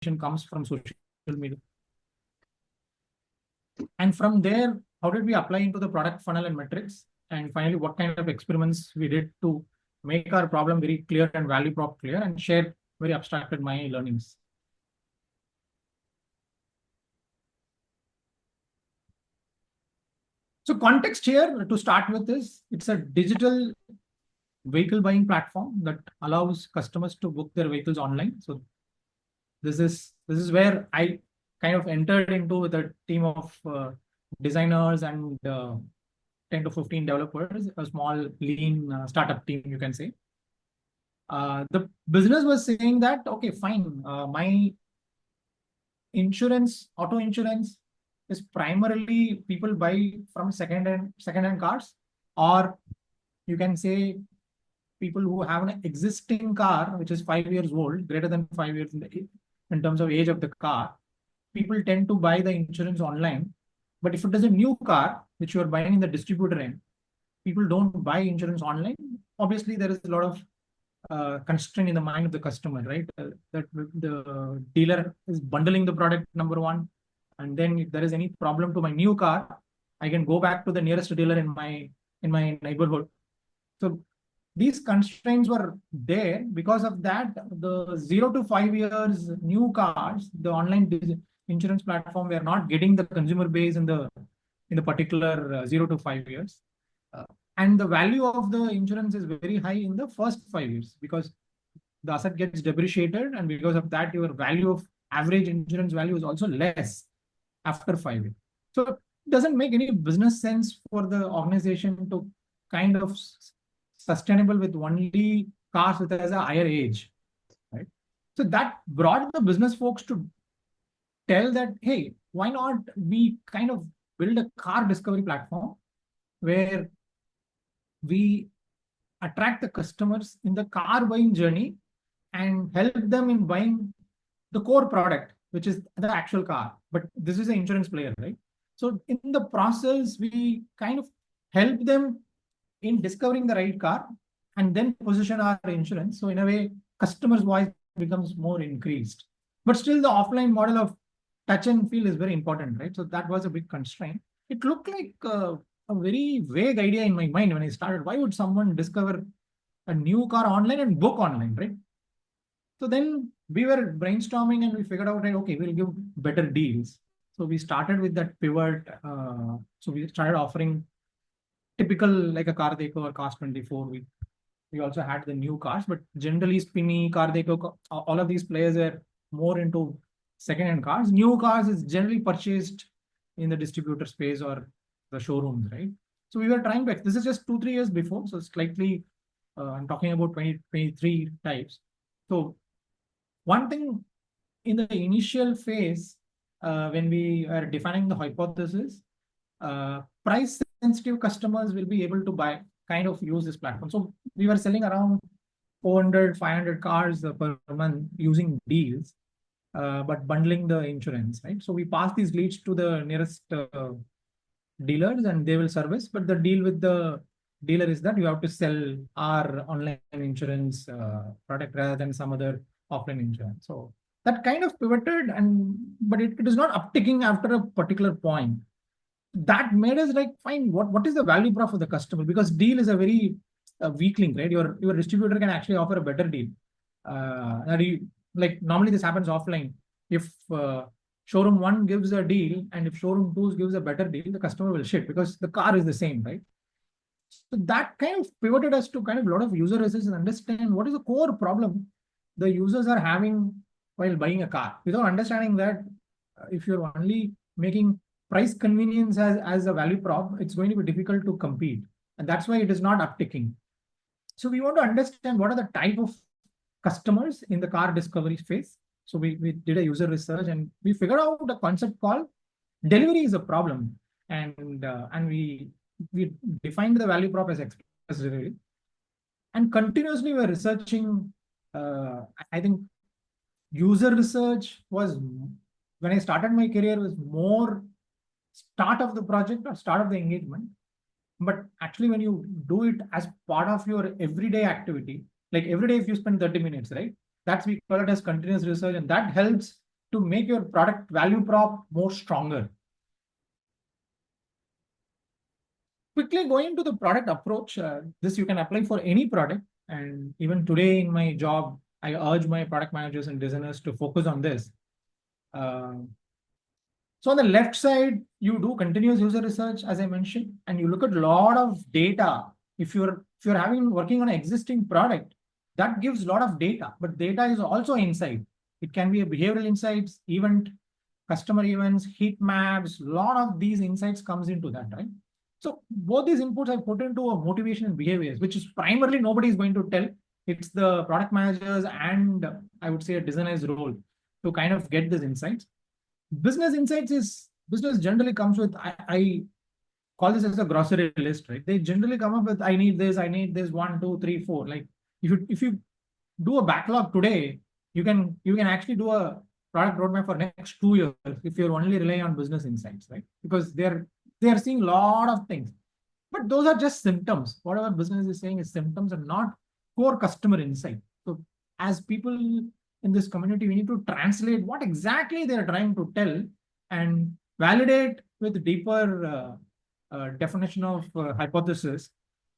comes from social media. And from there, how did we apply into the product funnel and metrics? And finally, what kind of experiments we did to make our problem very clear and value prop clear, and share very abstracted my learnings. So context here to start with is, it's a digital vehicle buying platform that allows customers to book their vehicles online. So this is where I kind of entered into with a team of designers and 10 to 15 developers, a small lean startup team, you can say. The business was saying that, okay, fine, my insurance, auto insurance is primarily people buy from second-hand cars, or you can say people who have an existing car which is 5 years old, greater than 5 years in terms of age of the car. People tend to buy the insurance online. But if it is a new car which you are buying in the distributor end, people don't buy insurance online. Obviously, there is a lot of constraint in the mind of the customer, right? That the dealer is bundling the product, number one. And then if there is any problem to my new car, I can go back to the nearest dealer in my neighborhood. So these constraints were there. Because of that, the 0 to 5 years new cars, the online insurance platform, we are not getting the consumer base in the particular 0 to 5 years. And the value of the insurance is very high in the first 5 years, because the asset gets depreciated, and because of that, your value of average insurance value is also less after 5 years. So it doesn't make any business sense for the organization to kind of sustainable with only cars with a higher age, right? So that brought the business folks to tell that, hey, why not we kind of build a car discovery platform where we attract the customers in the car buying journey and help them in buying the core product, which is the actual car. But this is an insurance player, right? So in the process, we kind of help them in discovering the right car and then position our insurance. So in a way, customers' voice becomes more increased. But still, the offline model of touch and feel is very important, right? So that was a big constraint. It looked like a very vague idea in my mind when I started. Why would someone discover a new car online and book online, right? So then we were brainstorming and we figured out, right, okay, we'll give better deals. So we started with that pivot. So we started offering typical like a car Dekho or Cars 24. We also had the new cars, but generally Spinny, Car Dekho, all of these players are more into second-hand cars. New cars is generally purchased in the distributor space or the showrooms, right? So we were trying to, this is just 2-3 years before, so slightly, I'm talking about 2023 types. So one thing in the initial phase, when we are defining the hypothesis, price sensitive customers will be able to buy, kind of use this platform. So we were selling around 400, 500 cars per month using deals, but bundling the insurance, right? So we pass these leads to the nearest dealers and they will service. But the deal with the dealer is that you have to sell our online insurance product rather than some other offline insurance. So that kind of pivoted, but it is not upticking after a particular point. That made us like, fine, what is the value prop for the customer? Because deal is a very weak link, right? Your distributor can actually offer a better deal. Like normally this happens offline. If showroom 1 gives a deal and if showroom 2 gives a better deal, the customer will shit because the car is the same, right? So that kind of pivoted us to kind of a lot of user research and understand what is the core problem the users are having while buying a car. Without understanding that, if you're only making price convenience as a value prop, it's going to be difficult to compete. And that's why it is not upticking. So we want to understand what are the type of customers in the car discovery phase. So we did a user research and we figured out a concept called delivery is a problem. And we defined the value prop as express delivery. And continuously we're researching. I think user research was, when I started my career, was more start of the project or start of the engagement. But actually, when you do it as part of your everyday activity, like every day if you spend 30 minutes, right? That's, we call it as continuous research, and that helps to make your product value prop more stronger. Quickly going to the product approach, this you can apply for any product. And even today in my job, I urge my product managers and designers to focus on this. So on the left side, you do continuous user research, as I mentioned, and you look at a lot of data. If you're having working on an existing product, that gives a lot of data, but data is also insight. It can be a behavioral insights, event, customer events, heat maps. A lot of these insights comes into that, right? So both these inputs I put into a motivation and behaviors, which is primarily nobody is going to tell. It's the product managers and I would say a designer's role to kind of get these insights. Business insights is business generally comes with I call this as a grocery list, right? They generally come up with I need this, 1, 2, 3, 4. Like if you do a backlog today, you can actually do a product roadmap for next 2 years if you're only relying on business insights, right? Because they're seeing a lot of things. But those are just symptoms. Whatever business is saying is symptoms and not core customer insight. So as people in this community, we need to translate what exactly they're trying to tell and validate with deeper definition of hypothesis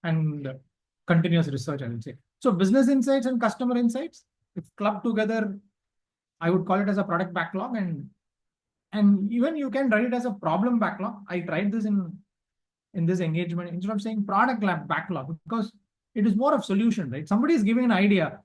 and continuous research, I would say. So business insights and customer insights, if clubbed together, I would call it as a product backlog. And even you can write it as a problem backlog. I tried this in this engagement instead of saying product lab backlog, because it is more of solution, right? Somebody is giving an idea.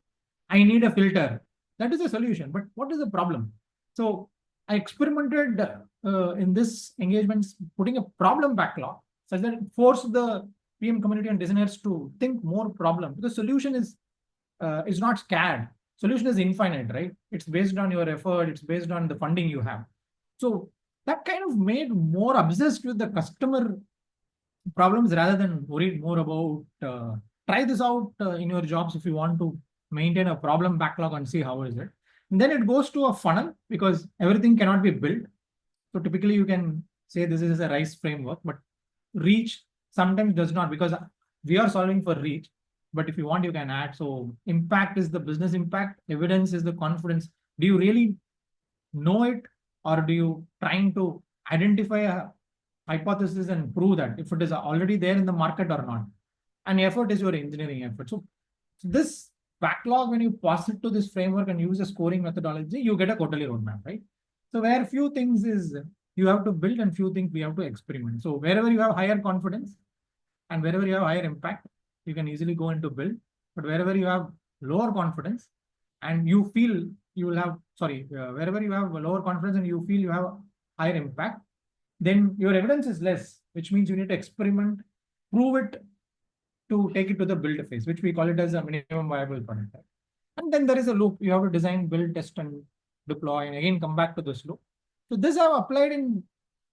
I need a filter. That is a solution, but what is the problem? So I experimented in this engagement, putting a problem backlog such that it forced the PM community and designers to think more problem, because solution is not scared. Solution is infinite, right? It's based on your effort. It's based on the funding you have. So that kind of made more obsessed with the customer problems rather than worried more about try this out in your jobs if you want to maintain a problem backlog and see how is it. And then it goes to a funnel because everything cannot be built. So typically you can say this is a RISE framework, but reach sometimes does not, because we are solving for reach. But if you want, you can add. So impact is the business impact. Evidence is the confidence. Do you really know it, or do you trying to identify a hypothesis and prove that if it is already there in the market or not? And effort is your engineering effort. So this backlog, when you pass it to this framework and use a scoring methodology, you get a quarterly roadmap, right? So where few things is you have to build and few things we have to experiment. So wherever you have higher confidence and wherever you have higher impact, you can easily go into build. But wherever you have lower confidence and you feel you will have, wherever you have a lower confidence and you feel you have higher impact, then your evidence is less, which means you need to experiment, prove it to take it to the build phase, which we call it as a minimum viable product. And then there is a loop. You have to design, build, test, and deploy, and again come back to this loop. So this I've applied in,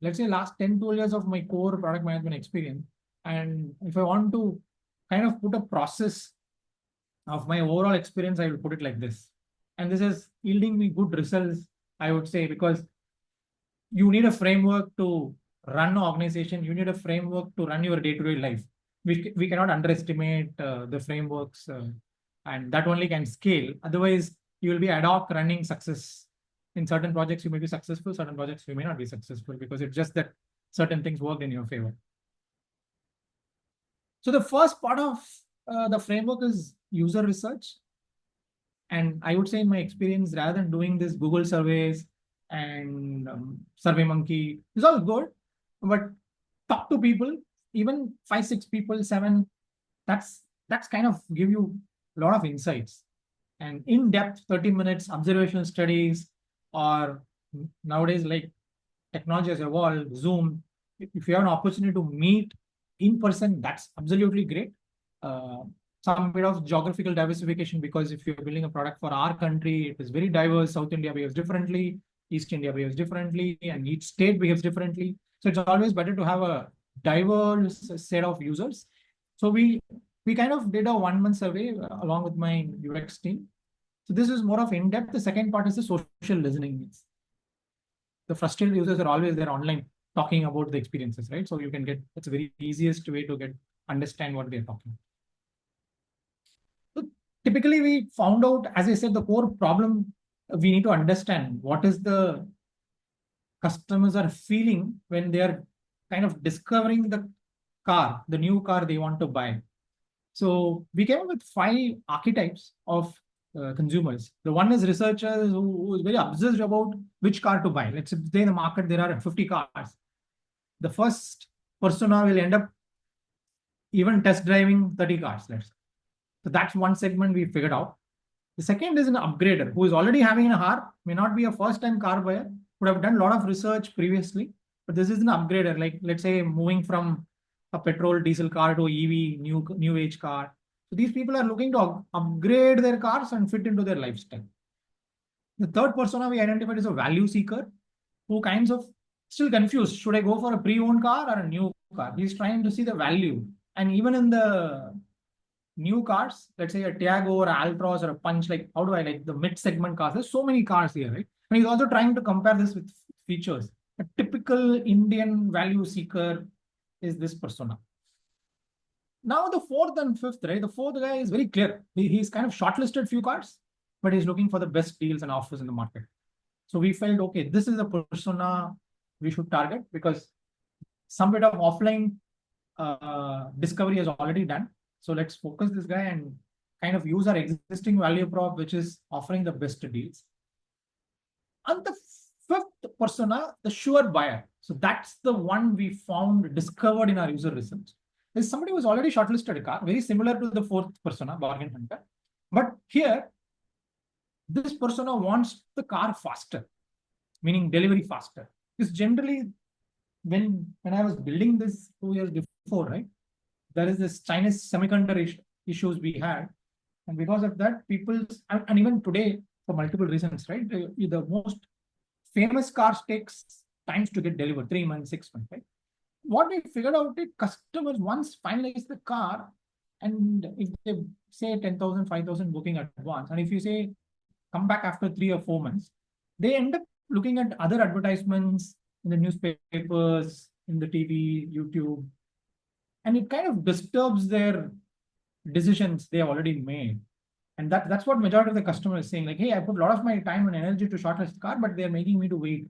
let's say, last 10, 12 years of my core product management experience. And if I want to kind of put a process of my overall experience, I will put it like this. And this is yielding me good results, I would say, because you need a framework to run an organization. You need a framework to run your day-to-day life. We cannot underestimate the frameworks, and that only can scale. Otherwise, you will be ad hoc running success. In certain projects, you may be successful. Certain projects, you may not be successful because it's just that certain things worked in your favor. So the first part of the framework is user research. And I would say in my experience, rather than doing this Google surveys and SurveyMonkey, it's all good, but talk to people, even 5, 6 people, 7, that's kind of give you a lot of insights. And in-depth 30 minutes observational studies, or nowadays like technology has evolved, Zoom, if you have an opportunity to meet in person, that's absolutely great. Some bit of geographical diversification, because if you're building a product for our country, it is very diverse. South India behaves differently, East India behaves differently, and each state behaves differently. So it's always better to have a diverse set of users. So we kind of did a 1-month survey along with my UX team. So this is more of in-depth. The second part is the social listening. The frustrated users are always there online talking about the experiences, right? So you can get, that's a very easiest way to understand what they're talking. So typically we found out, as I said, the core problem we need to understand what is the customers are feeling when they are kind of discovering the new car they want to buy. So we came up with 5 archetypes of consumers. The one is researchers who is very obsessed about which car to buy. Let's say in the market there are 50 cars. The first persona will end up even test driving 30 cars. Let's say. So that's one segment we figured out. The second is an upgrader who is already having a car, may not be a first-time car buyer, would have done a lot of research previously, but this is an upgrader, like let's say moving from a petrol diesel car to EV, new age car. So these people are looking to upgrade their cars and fit into their lifestyle. The third persona we identified is a value seeker who kinds of still confused. Should I go for a pre-owned car or a new car? He's trying to see the value. And even in the new cars, let's say a Tiago or a Altroz or a Punch, like how do I like the mid-segment cars? There's so many cars here, right? And he's also trying to compare this with features. A typical Indian value seeker is this persona. Now the fourth and fifth, right? The fourth guy is very clear. He's kind of shortlisted few cars, but he's looking for the best deals and offers in the market. So we felt, okay, this is a persona we should target because some bit of offline discovery is already done. So let's focus this guy and kind of use our existing value prop, which is offering the best deals. And the fifth persona, the sure buyer. So that's the one we found, discovered in our user research. There's somebody who's already shortlisted a car, very similar to the fourth persona, bargain hunter. But here, this persona wants the car faster, meaning delivery faster. Because generally, when I was building this 2 years before, right, there is this Chinese semiconductor issues we had. And because of that, people, and even today, for multiple reasons, right, the most famous cars takes times to get delivered, 3 months, 6 months, right? What we figured out is customers once finalize the car, and if they say 10,000, 5,000 booking at advance, and if you say come back after 3 or 4 months, they end up looking at other advertisements in the newspapers, in the TV, YouTube, and it kind of disturbs their decisions they have already made. And that's what majority of the customers is saying, like, hey, I put a lot of my time and energy to shortlist the car, but they're making me to wait.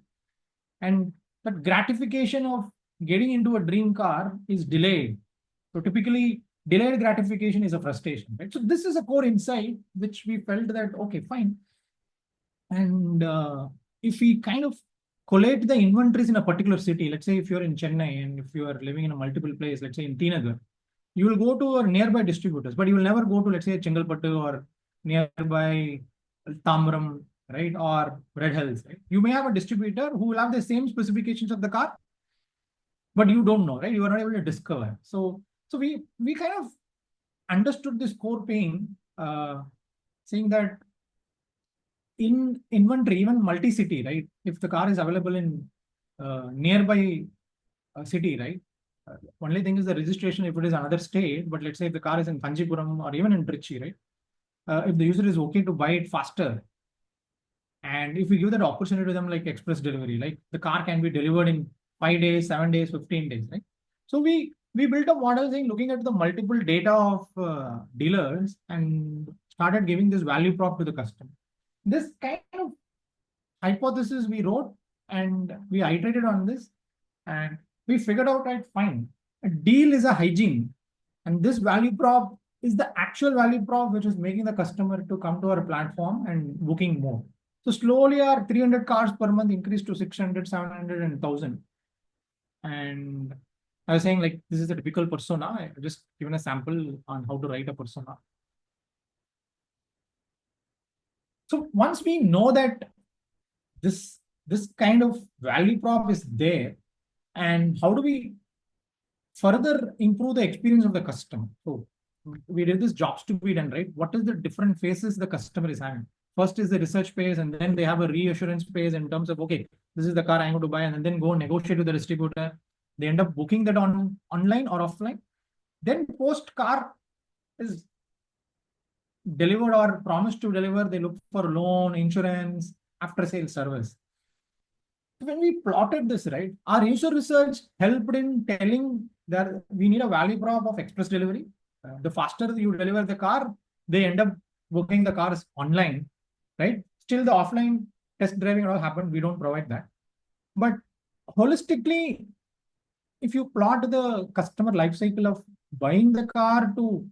And that gratification of getting into a dream car is delayed. So typically, delayed gratification is a frustration, right? So this is a core insight, which we felt that, okay, fine. And if we kind of collate the inventories in a particular city, let's say if you're in Chennai and if you are living in a multiple place, let's say in Tinagar, you will go to a nearby distributors, but you will never go to, let's say, Chengalpattu or nearby Tamram, right, or Red Hills, right? You may have a distributor who will have the same specifications of the car, but you don't know, right? You are not able to discover. So we kind of understood this core pain, saying that in inventory, even multi-city, right? If the car is available in nearby city, right? Only thing is the registration if it is another state, but let's say if the car is in Kanchipuram or even in Trichy, right? If the user is okay to buy it faster, and if we give that opportunity to them like express delivery, like the car can be delivered in 5 days, 7 days, 15 days, right? So we built a model saying looking at the multiple data of dealers and started giving this value prop to the customer. This kind of hypothesis we wrote and we iterated on this and we figured out that fine, a deal is a hygiene and this value prop is the actual value prop which is making the customer to come to our platform and booking more. So slowly our 300 cars per month increased to 600, 700 and 1000. And I was saying like this is a typical persona. I just given a sample on how to write a persona. So once we know that this kind of value prop is there, and how do we further improve the experience of the customer? So we did this jobs to be done, right? What is the different phases the customer is having? First is the research phase, and then they have a reassurance phase in terms of, okay, this is the car I'm going to buy, and then go negotiate with the distributor. They end up booking that online or offline. Then post car is delivered or promised to deliver, they look for loan, insurance, after sales service. When we plotted this, right, our user research helped in telling that we need a value prop of express delivery. The faster you deliver the car, they end up booking the cars online, right? Still the offline test driving and all happened. We don't provide that. But holistically, if you plot the customer life cycle of buying the car to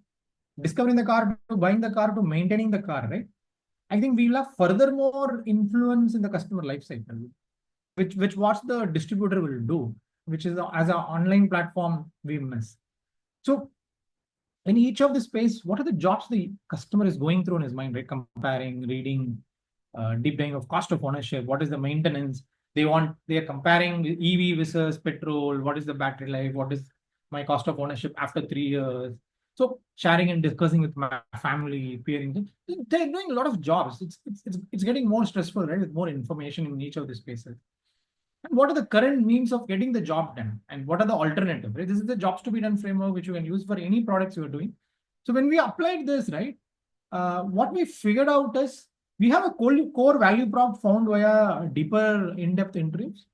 discovering the car to buying the car to maintaining the car, right? I think we'll have furthermore influence in the customer life cycle, which what the distributor will do, which is as an online platform we miss. So in each of the space, what are the jobs the customer is going through in his mind, right? Comparing, reading, deep diving of cost of ownership, what is the maintenance they want, they are comparing EV versus petrol, what is the battery life, what is my cost of ownership after 3 years. So sharing and discussing with my family, peering, they're doing a lot of jobs. It's getting more stressful, right? With more information in each of the spaces. And what are the current means of getting the job done? And what are the alternatives? Right? This is the jobs to be done framework, which you can use for any products you are doing. So when we applied this, right, what we figured out is we have a core value prop found via deeper in-depth interviews.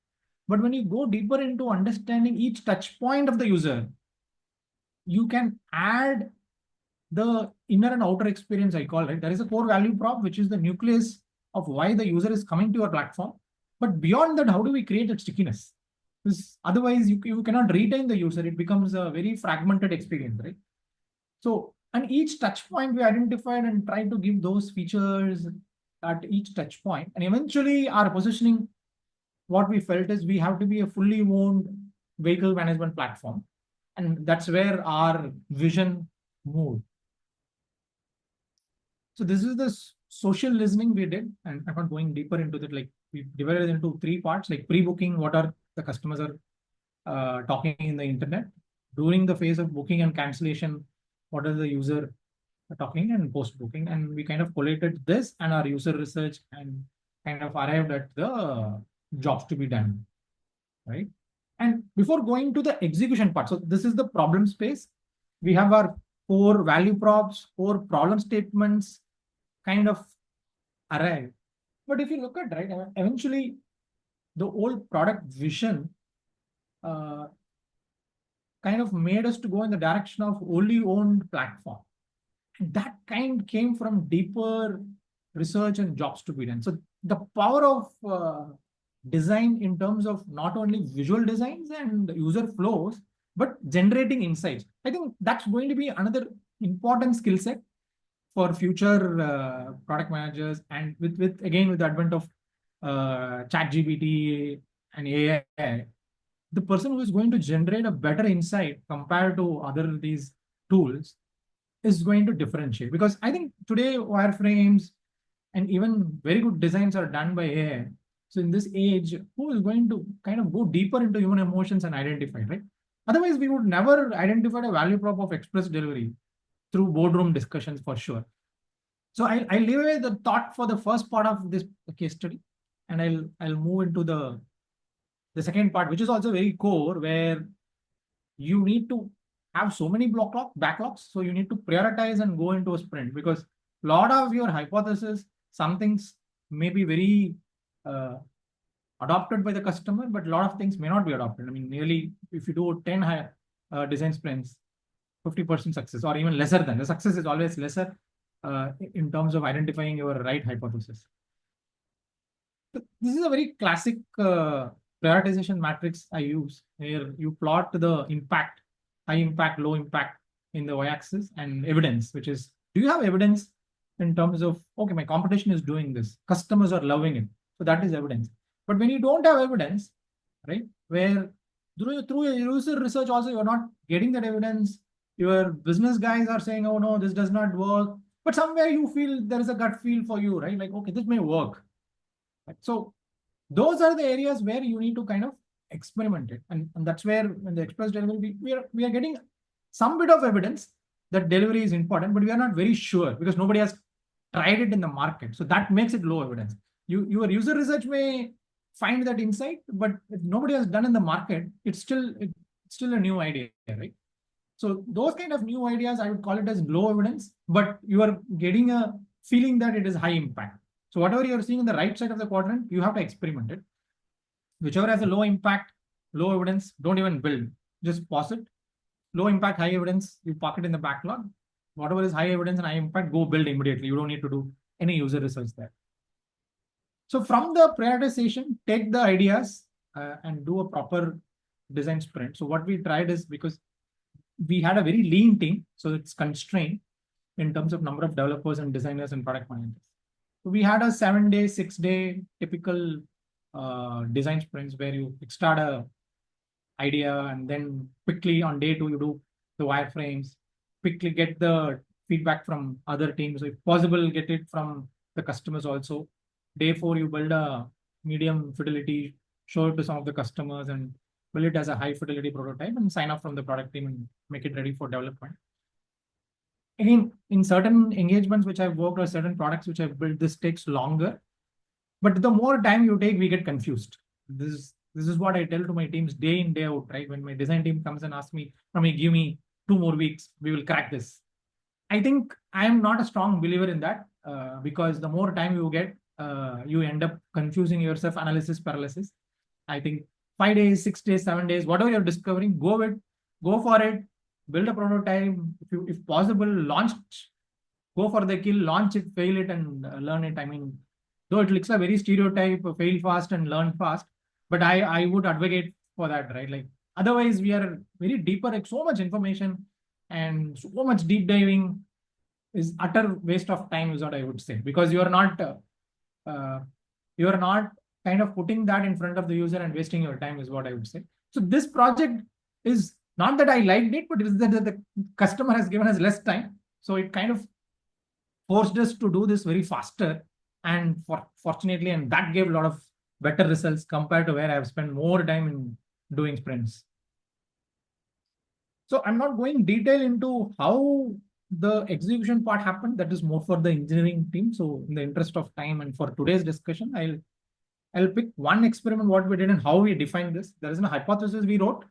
But when you go deeper into understanding each touch point of the user, you can add the inner and outer experience, I call it. There is a core value prop, which is the nucleus of why the user is coming to your platform. But beyond that, how do we create that stickiness? Because otherwise, you cannot retain the user. It becomes a very fragmented experience, right? So, and each touch point we identified and tried to give those features at each touch point. And eventually, our positioning, what we felt is we have to be a fully owned vehicle management platform. And that's where our vision moved. So this is the social listening we did, and I'm not going deeper into that. Like we divided it into 3 parts, like pre-booking, what are the customers are talking in the internet. During the phase of booking and cancellation, what are the user talking, and post-booking. And we kind of collated this and our user research and kind of arrived at the jobs to be done, right? And before going to the execution part, so this is the problem space. We have our core value props, core problem statements, kind of arrive. But if you look at, right, eventually the old product vision kind of made us to go in the direction of wholly owned platform. And that kind came from deeper research and jobs to be done. So the power of design in terms of not only visual designs and user flows, but generating insights. I think that's going to be another important skill set for future product managers, and with again with the advent of ChatGPT and AI, the person who is going to generate a better insight compared to other these tools is going to differentiate. Because I think today wireframes and even very good designs are done by AI. So in this age, who is going to kind of go deeper into human emotions and identify, right? Otherwise, we would never identify a value prop of express delivery through boardroom discussions for sure. So I'll leave away the thought for the first part of this case study, and I'll move into the second part, which is also very core, where you need to have so many backlogs. So you need to prioritize and go into a sprint, because a lot of your hypothesis, some things may be very adopted by the customer, but a lot of things may not be adopted. I mean, nearly if you do 10 design sprints, 50% success, or even lesser than. The success is always lesser in terms of identifying your right hypothesis. So this is a very classic prioritization matrix I use, where you plot the impact, high impact, low impact in the y-axis, and evidence, which is, do you have evidence in terms of, okay, my competition is doing this, customers are loving it. So that is evidence. But when you don't have evidence, right, where through your user research also, you're not getting that evidence, your business guys are saying, oh no, this does not work. But somewhere you feel there is a gut feel for you, right? Like, okay, this may work. Right? So those are the areas where you need to kind of experiment it. And that's where when the express delivery, we are getting some bit of evidence that delivery is important, but we are not very sure because nobody has tried it in the market. So that makes it low evidence. Your user research may find that insight, but if nobody has done in the market, it's still a new idea, right? So those kind of new ideas, I would call it as low evidence, but you are getting a feeling that it is high impact. So whatever you're seeing in the right side of the quadrant, you have to experiment it. Whichever has a low impact, low evidence, don't even build. Just pause it. Low impact, high evidence, you park it in the backlog. Whatever is high evidence and high impact, go build immediately. You don't need to do any user research there. So from the prioritization, take the ideas and do a proper design sprint. So what we tried is, because we had a very lean team, so it's constrained in terms of number of developers and designers and product managers. So we had a 7-day, 6-day typical design sprints where you start a idea and then quickly on day 2 you do the wireframes, quickly get the feedback from other teams. If possible, get it from the customers also. Day 4, you build a medium fidelity, show it to some of the customers and build it as a high fidelity prototype and sign off from the product team and make it ready for development. Again, in certain engagements which I've worked or certain products which I've built, this takes longer. But the more time you take, we get confused. This is what I tell to my teams day in, day out, right? When my design team comes and asks me, give me 2 more weeks, we will crack this. I think I am not a strong believer in that because the more time you get, you end up confusing yourself, analysis paralysis. I think 5 days, 6 days, 7 days, whatever you're discovering, go for it, build a prototype. If possible, go for the kill, launch it, fail it, and learn it. I mean, though it looks a very stereotype, fail fast and learn fast, but I would advocate for that, right? Like otherwise, we are very deeper, like so much information and so much deep diving is utter waste of time, is what I would say, because you are not kind of putting that in front of the user and wasting your time, is what I would say. So this project is not that I liked it, but it is that the customer has given us less time, so it kind of forced us to do this very faster, and fortunately, and that gave a lot of better results compared to where I've spent more time in doing sprints. So I'm not going detail into how the execution part happened. That is more for the engineering team. So in the interest of time and for today's discussion, I'll pick one experiment, what we did and how we defined this. There is a hypothesis we wrote.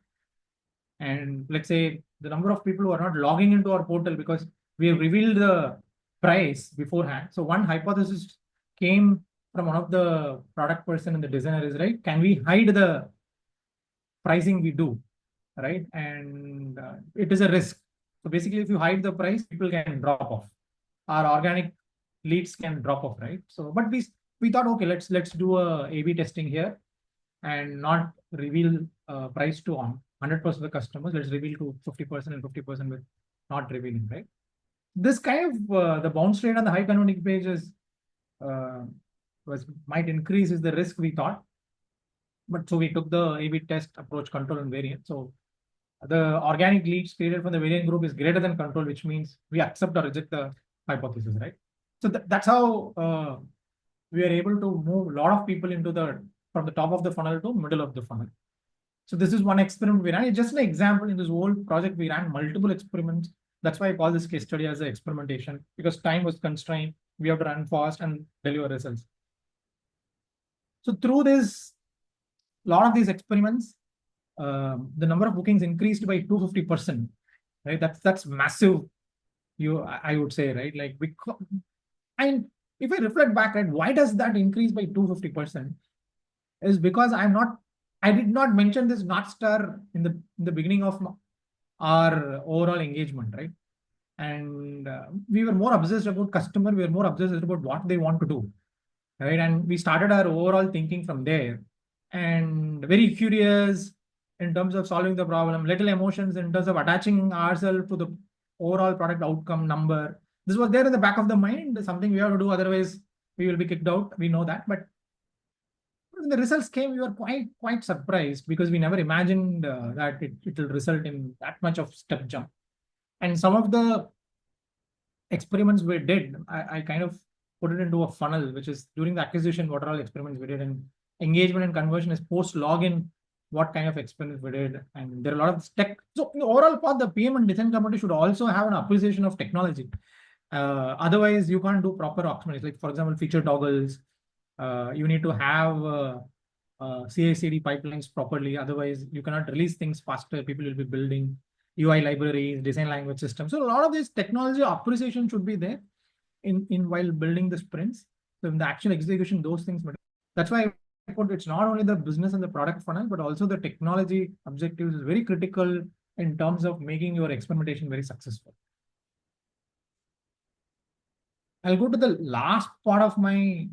And let's say the number of people who are not logging into our portal because we have revealed the price beforehand. So one hypothesis came from one of the product person and the designer is, right, can we hide the pricing we do, right? And it is a risk. So basically, if you hide the price, people can drop off. Our organic leads can drop off, right? So, but we thought, okay, let's do a A/B testing here and not reveal price to 100% of the customers. Let's reveal to 50% and 50% with not revealing, right? This kind of the bounce rate on the high converting pages might increase is the risk we thought. But so we took the A/B test approach, control and variant. So the organic leads created from the variant group is greater than control, which means we accept or reject the hypothesis, right? So that's how we are able to move a lot of people into from the top of the funnel to middle of the funnel. So this is one experiment we ran. It's just an example. In this whole project, we ran multiple experiments. That's why I call this case study as an experimentation, because time was constrained. We have to run fast and deliver results. So through this, a lot of these experiments, the number of bookings increased by 250%, right? That's massive. I would say, right? Like and if I reflect back, right, why does that increase by 250%? Is because I did not mention this North Star in the beginning of our overall engagement, right? And we were more obsessed about customer. We were more obsessed about what they want to do, right? And we started our overall thinking from there, and very curious in terms of solving the problem, little emotions in terms of attaching ourselves to the overall product outcome number. This was there in the back of the mind, something we have to do, otherwise we will be kicked out. We know that, but when the results came, we were quite surprised because we never imagined that it will result in that much of step jump. And some of the experiments we did, I kind of put it into a funnel, which is during the acquisition, what are all experiments we did, and engagement and conversion is post login, what kind of experiments we did. And there are a lot of tech. So in the overall part, the PM and design community should also have an appreciation of technology. Otherwise, you can't do proper optimization. Like for example, feature toggles. You need to have CI/CD pipelines properly. Otherwise, you cannot release things faster. People will be building UI libraries, design language systems. So a lot of this technology appreciation should be there in while building the sprints. So in the actual execution, those things matter. That's why I put it's not only the business and the product funnel, but also the technology objectives is very critical in terms of making your experimentation very successful. I'll go to the last part of my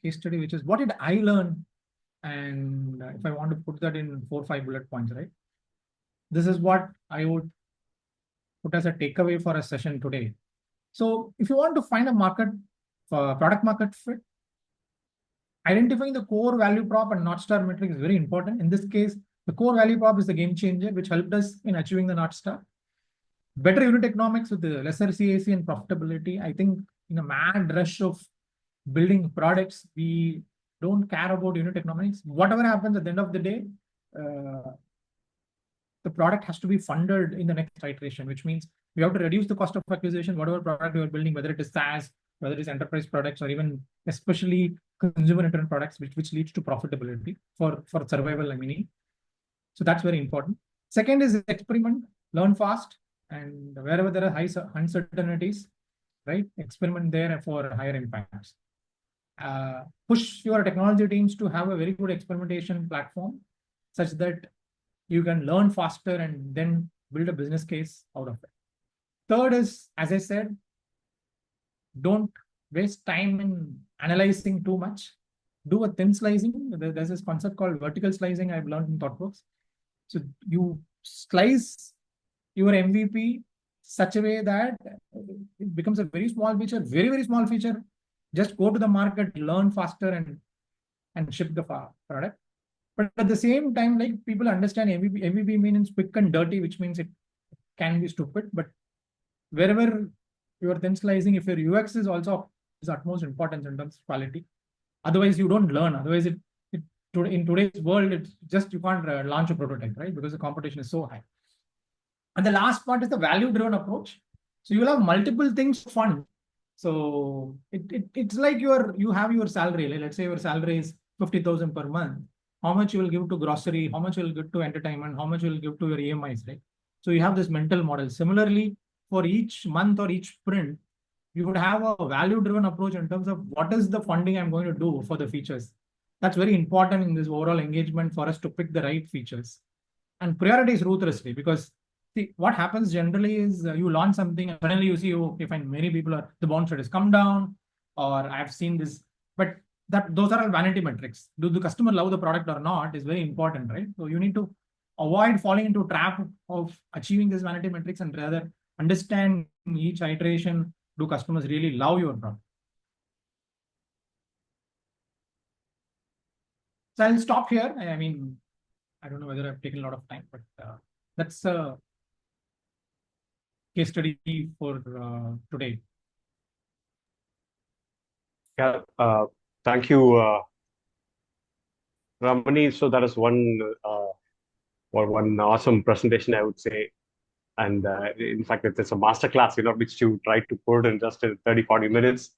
case study, which is what did I learn? And if I want to put that in 4 or 5 bullet points, right? This is what I would put as a takeaway for a session today. So if you want to find a product market fit, identifying the core value prop and North Star metric is very important. In this case, the core value prop is the game changer, which helped us in achieving the North Star. Better unit economics with the lesser CAC and profitability. I think in a mad rush of building products, we don't care about unit economics. Whatever happens at the end of the day, the product has to be funded in the next iteration, which means we have to reduce the cost of acquisition, whatever product we are building, whether it is SaaS, whether it is enterprise products, or even especially consumer internet products, which leads to profitability for survival, I mean. So that's very important. Second is experiment, learn fast, and wherever there are high uncertainties, right, experiment there for higher impacts. Push your technology teams to have a very good experimentation platform such that you can learn faster and then build a business case out of it. Third is, as I said, don't waste time in analyzing too much. Do a thin slicing. There's this concept called vertical slicing I've learned in ThoughtWorks. So you slice your MVP such a way that it becomes a very small feature, very, very small feature. Just go to the market, learn faster, and ship the product. But at the same time, like people understand MVP means quick and dirty, which means it can be stupid. But wherever you are thin slicing, if your UX is also utmost importance in terms of quality, otherwise you don't learn. Otherwise, in today's world, it's just you can't launch a prototype, right? Because the competition is so high. And the last part is the value-driven approach. So you will have multiple things to fund. So it's like you have your salary. Like let's say your salary is 50,000 per month. How much you will give to grocery? How much you will give to entertainment? How much you will give to your EMIs, right? So you have this mental model. Similarly, for each month or each sprint, you would have a value-driven approach in terms of what is the funding I'm going to do for the features. That's very important in this overall engagement for us to pick the right features and prioritize ruthlessly. Because see, what happens generally is you launch something and suddenly you see, oh, okay, fine, many people are, the bounce rate has come down, or I've seen this, but those are all vanity metrics. Do the customer love the product or not is very important, right? So you need to avoid falling into a trap of achieving these vanity metrics and rather understand each iteration, do customers really love your product? So I'll stop here. I mean, I don't know whether I've taken a lot of time, but that's a case study for today. Yeah, thank you, Ramani. So that is one awesome presentation, I would say. And in fact, it's a masterclass, which you tried to put in just 30, 40 minutes.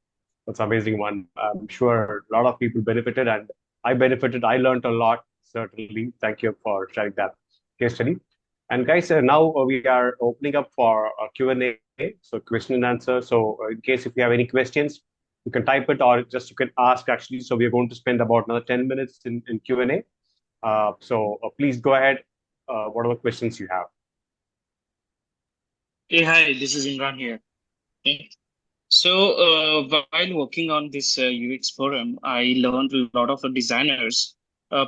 That's an amazing one. I'm sure a lot of people benefited, and I benefited. I learned a lot, certainly. Thank you for sharing that case study. And guys, now we are opening up for a Q&A, so question and answer. So in case if you have any questions, you can type it or just you can ask actually. So we are going to spend about another 10 minutes in Q&A. So please go ahead, whatever questions you have. Hey, hi, this is Imran here. Okay. So, while working on this UX forum, I learned a lot of designers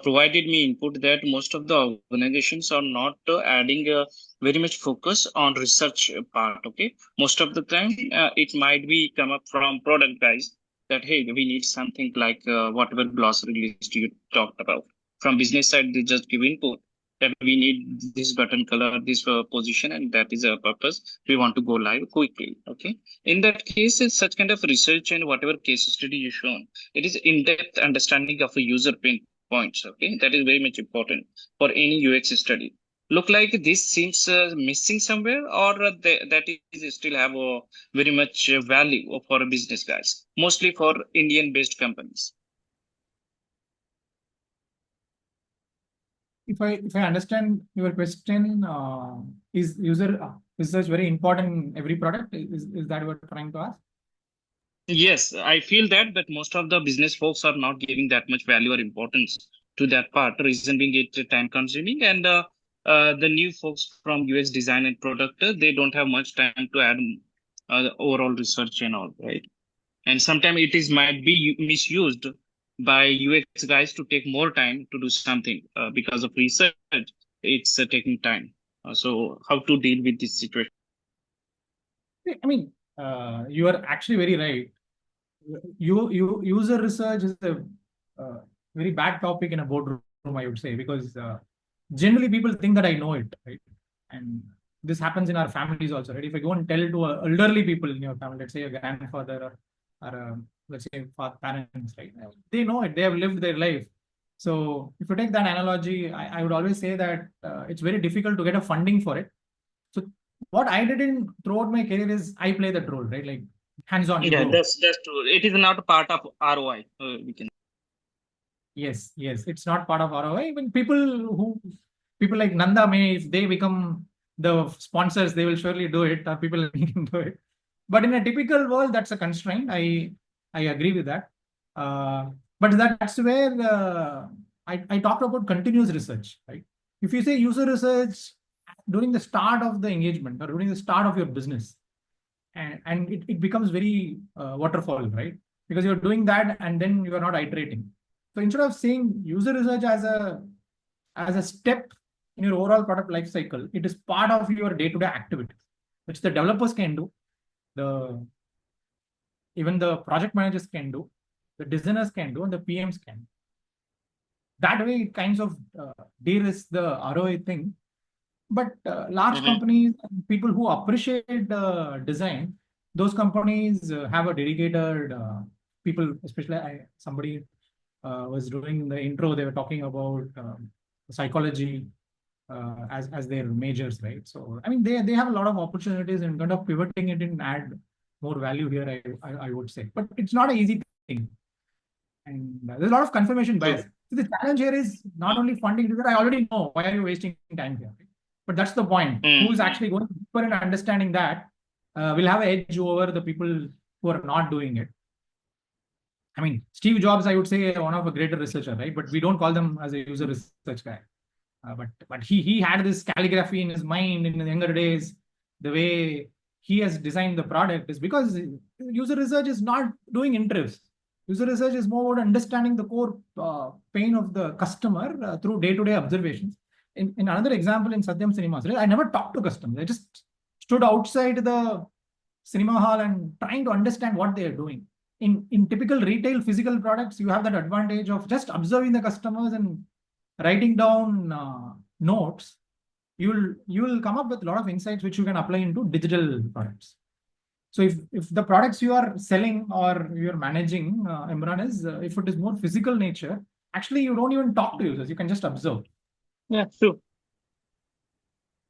provided me input that most of the organizations are not adding very much focus on research part. Okay, most of the time it might be come up from product guys that hey, we need something like whatever glossary list you talked about. From business side, they just give input that we need this button color, this position, and that is a purpose. We want to go live quickly. Okay. In that case, it's such kind of research and whatever case study you shown, it is in-depth understanding of a user pain points. Okay, that is very much important for any UX study. Look like this seems missing somewhere, or that is still have a very much value for business guys, mostly for Indian-based companies. If I understand your question, is user research very important in every product? Is that what you're trying to ask? Yes, I feel that, but most of the business folks are not giving that much value or importance to that part. Reason being it time consuming, and the new folks from UX design and product they don't have much time to add overall research and all, right? And sometimes it is might be misused by UX guys to take more time to do something because of research. It's taking time. So how to deal with this situation? I mean, you are actually very right. User research is a very bad topic in a boardroom, I would say, because generally people think that I know it, right? And this happens in our families also, right? If I go and tell to elderly people in your family, let's say a grandfather or let's say parents, right? They know it. They have lived their life. So if you take that analogy, I would always say that it's very difficult to get a funding for it. So what I did in throughout my career is I play that role, right? Like hands-on, you Yeah, go. that's true. It is not a part of ROI. We can. Yes, yes, it's not part of ROI. When people like Nanda may, if they become the sponsors, they will surely do it, or people can do it. But in a typical world, that's a constraint. I agree with that. But that's where I talked about continuous research, right? If you say user research during the start of the engagement or during the start of your business, and it becomes very waterfall, right? Because you're doing that and then you are not iterating. So instead of seeing user research as a step in your overall product life cycle, it is part of your day-to-day activities, which the developers can do, the even the project managers can do, the designers can do, and the PMs can. That way, it kinds of de-risk the ROI thing. But large Mhm. companies, people who appreciate design, those companies have a dedicated people, especially somebody was doing the intro, they were talking about psychology as their majors, right? So, I mean, they have a lot of opportunities and kind of pivoting it and add more value here, I would say. But it's not an easy thing. And there's a lot of confirmation bias. True. So the challenge here is not only funding, because I already know why are you wasting time here. But that's the point. Who is Mm. actually going deeper in understanding that will have an edge over the people who are not doing it. I mean, Steve Jobs, I would say, one of a greater researcher, right? But we don't call them as a user research guy. But he had this calligraphy in his mind in the younger days. The way he has designed the product is because user research is not doing interviews. User research is more about understanding the core pain of the customer through day-to-day observations. In another example, in Satyam Cinemas, right, I never talked to customers. I just stood outside the cinema hall and trying to understand what they are doing. In typical retail physical products, you have that advantage of just observing the customers and writing down notes. You will come up with a lot of insights which you can apply into digital products. So if the products you are selling or you're managing, Imran, is if it is more physical nature, actually you don't even talk to users. You can just observe. Yeah, true.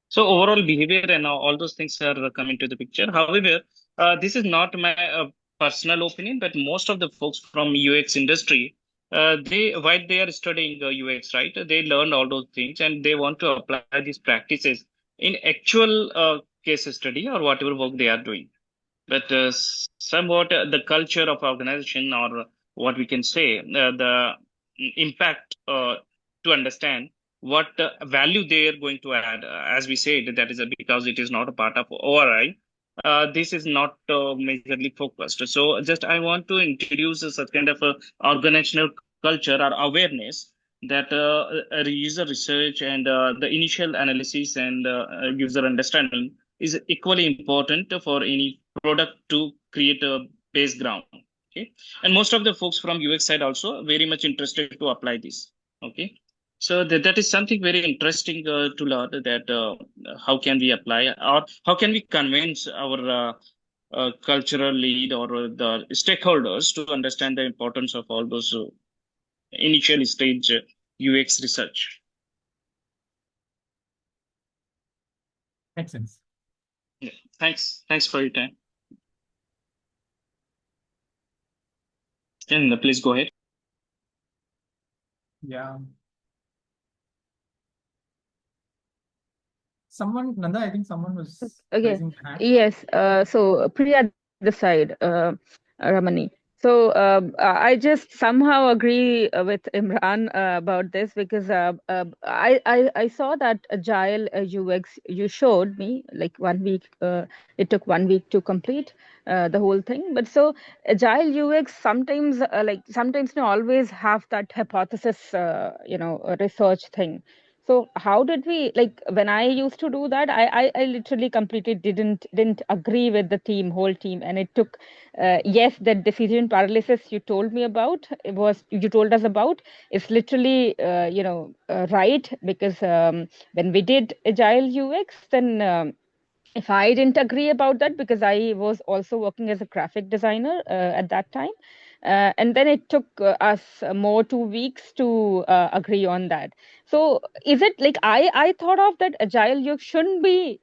So overall behavior and all those things are coming to the picture. However, this is not my personal opinion, but most of the folks from UX industry, they while they are studying UX, right, they learn all those things and they want to apply these practices in actual case study or whatever work they are doing. But somewhat the culture of organization or what we can say the impact to understand what value they are going to add as we said that is because it is not a part of ORI. This is not majorly focused. So just I want to introduce such kind of a organizational culture or awareness that user research and the initial analysis and user understanding is equally important for any product to create a base ground. Okay, and most of the folks from UX side also very much interested to apply this. Okay, so that is something very interesting to learn that how can we apply or how can we convince our cultural lead or the stakeholders to understand the importance of all those initial stage UX research. Makes sense. Yeah. Thanks for your time. And please go ahead. Yeah. Someone, Nanda, I think someone was Okay. raising their hand. Yes. So Priya, the side, Ramani. So I just somehow agree with Imran about this because I saw that agile UX you showed me like 1 week. It took 1 week to complete the whole thing. But so agile UX sometimes sometimes you always have that hypothesis research thing. So how did we like when I used to do that? I literally completely didn't agree with the team, whole team, and it took yes, that decision paralysis you told me about, it was you told us about, is literally right because when we did agile UX, then if I didn't agree about that because I was also working as a graphic designer at that time. And then it took us more 2 weeks to agree on that. So is it like I thought of that agile you shouldn't be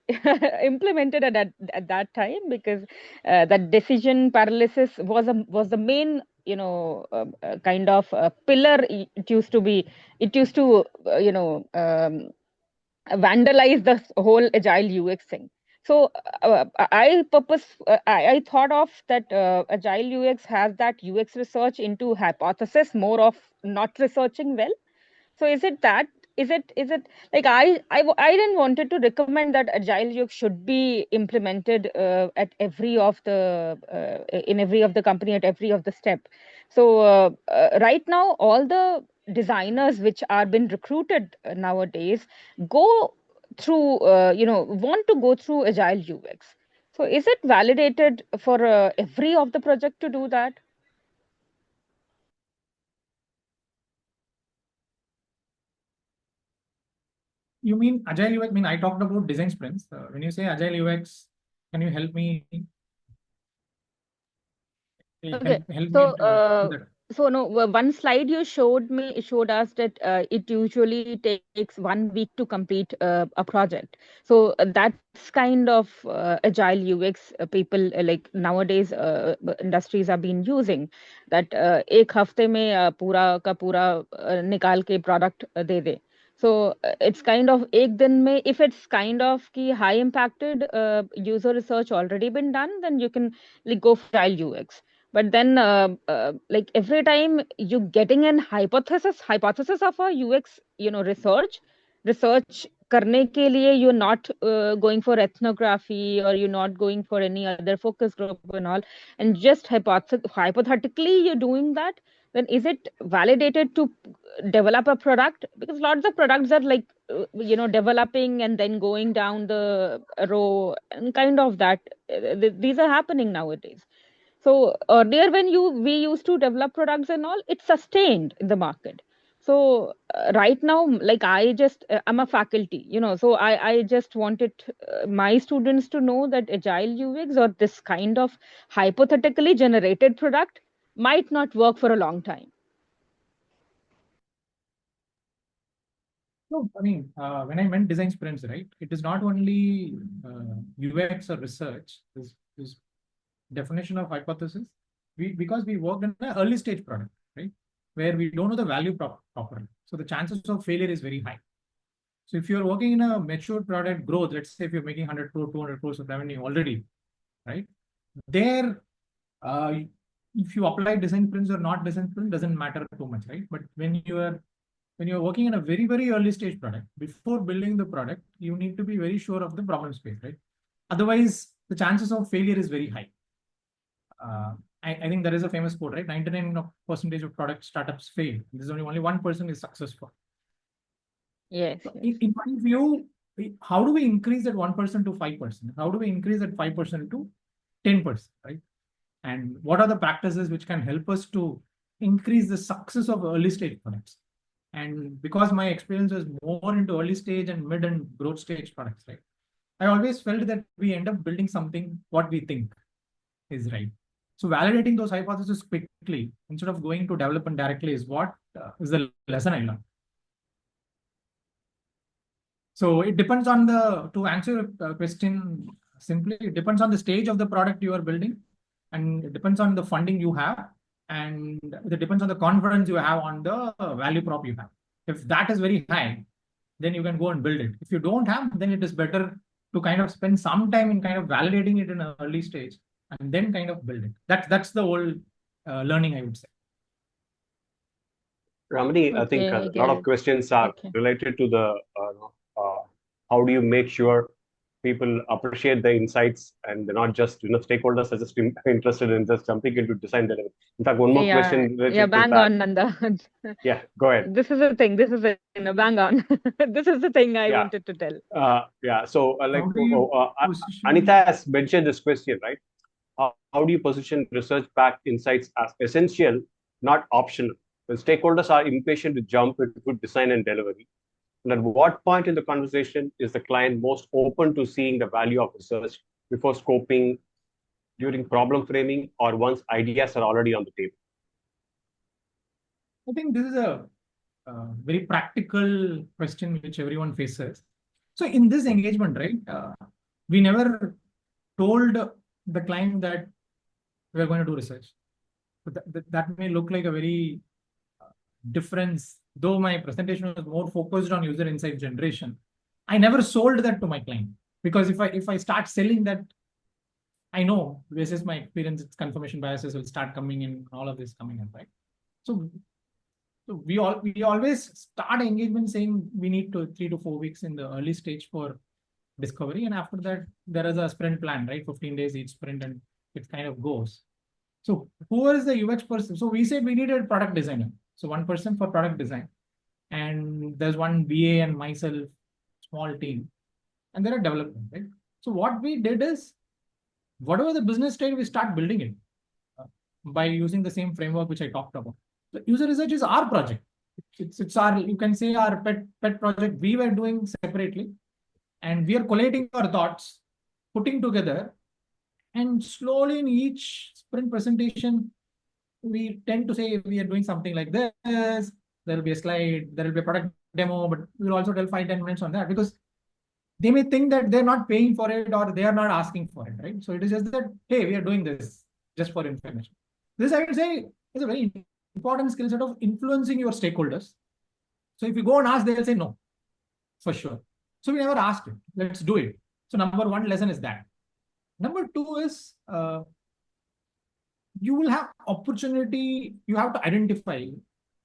implemented at that time because that decision paralysis was the main kind of pillar it used to vandalize the whole agile UX thing. So I thought of that agile UX has that UX research into hypothesis more of not researching well. So is it that is it like I didn't wanted to recommend that agile UX should be implemented at every of the in every of the company at every of the step. So right now all the designers which are been recruited nowadays go through want to go through agile UX. So is it validated for every of the project to do that? You mean agile UX? I mean, I talked about design sprints. When you say agile UX, can you help me? Okay, Help me so do that. so no, one slide you showed us that it usually takes 1 week to complete a project. So that's kind of agile UX people like nowadays industries are been using that एक हफ्ते में पूरा का पूरा निकाल के product they they. So it's kind of एक दिन में if it's kind of की high impacted user research already been done, then you can like go for agile UX. But then like every time you getting an hypothesis of a UX research करने के लिए you're not going for ethnography or you're not going for any other focus group and all, and just hypothetically you're doing that, then is it validated to develop a product? Because lots of products are like developing and then going down the row and kind of that these are happening nowadays. So earlier when we used to develop products and all, it sustained in the market. So right now, like I'm a faculty, so I just wanted my students to know that agile UX or this kind of hypothetically generated product might not work for a long time. No, I mean, when I meant design sprints, right? It is not only UX or research. This definition of hypothesis. Because we worked in an early stage product, right, where we don't know the value properly, so the chances of failure is very high. So if you're working in a mature product growth, let's say if you're making 100 crore, 200 crores of revenue already, right? There, if you apply design sprints or not design sprint doesn't matter too much, right? But when you're working in a very, very early stage product, before building the product, you need to be very sure of the problem space, right? Otherwise, the chances of failure is very high. I think there is a famous quote, right? 99% of product startups fail. There's only 1% is successful. Yes. In my view, how do we increase that 1% to 5%? How do we increase that 5% to 10%, right? And what are the practices which can help us to increase the success of early stage products? And because my experience is more into early stage and mid and growth stage products, right? I always felt that we end up building something what we think is right. So validating those hypotheses quickly instead of going to development directly is what is the lesson I learned. So it depends on to answer your question simply, it depends on the stage of the product you are building, and it depends on the funding you have, and it depends on the confidence you have on the value prop you have. If that is very high, then you can go and build it. If you don't have, then it is better to kind of spend some time in kind of validating it in an early stage and then kind of build it. That's the whole learning, I would say. Ramani, I think Okay, I a get lot of it. questions are Okay. related to the how do you make sure people appreciate the insights and they're not just stakeholders are just interested in just jumping into design delivery. In fact, one more Yeah, question yeah, related to bang that. on, Nanda. Yeah, go ahead. This is the thing. This is the bang on. This is the thing I Yeah, wanted to tell. yeah. So How do you Anita position? has mentioned this question, right? How do you position research-backed insights as essential, not optional? When stakeholders are impatient to jump into design and delivery, and at what point in the conversation is the client most open to seeing the value of research before scoping, during problem framing, or once ideas are already on the table? I think this is a very practical question which everyone faces. So in this engagement, right, we never told the client that we're going to do research. But that may look like a very difference. Though my presentation was more focused on user insight generation, I never sold that to my client, because if I start selling that, I know this is my experience, it's confirmation biases will start coming in, all of this coming in, right? So we always start engagement saying we need 3 to 4 weeks in the early stage for discovery, and after that there is a sprint plan, right? 15 days each sprint, and it kind of goes. So who is the UX person? So we said we needed a product designer. So one person for product design, and there's one BA and myself, small team, and there are development, right? So what we did is, whatever the business state, we start building it by using the same framework which I talked about. The user research is our project. It's our, you can say, our pet project we were doing separately, and we are collating our thoughts, putting together, and slowly in each sprint presentation, we tend to say we are doing something like this. There will be a slide, there will be a product demo, but we'll also tell 5-10 minutes on that, because they may think that they're not paying for it or they are not asking for it, right? So it is just that, hey, we are doing this just for information. This, I would say, is a very important skill set of influencing your stakeholders. So if you go and ask, they'll say no, for sure. So we never asked it. Let's do it. So number one lesson is that. Number two is you will have opportunity. You have to identify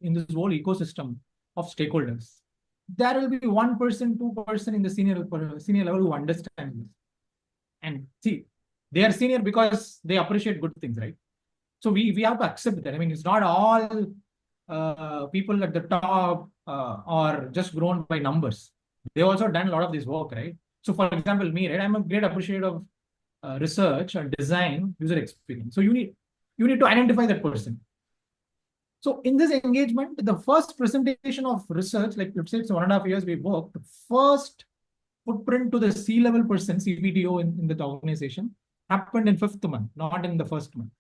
in this whole ecosystem of stakeholders. There will be 1%, 2% in the senior level who understand this. And see, they are senior because they appreciate good things, right? So we have to accept that. I mean, it's not all people at the top are just grown by numbers. They also done a lot of this work, right? So for example, me, right? I'm a great appreciator of research and design, user experience. So you need to identify that person. So in this engagement, the first presentation of research, like let's say it's 1.5 years we worked, the first footprint to the C-level person, CPTO in the organization, happened in 5th month, not in the 1st month.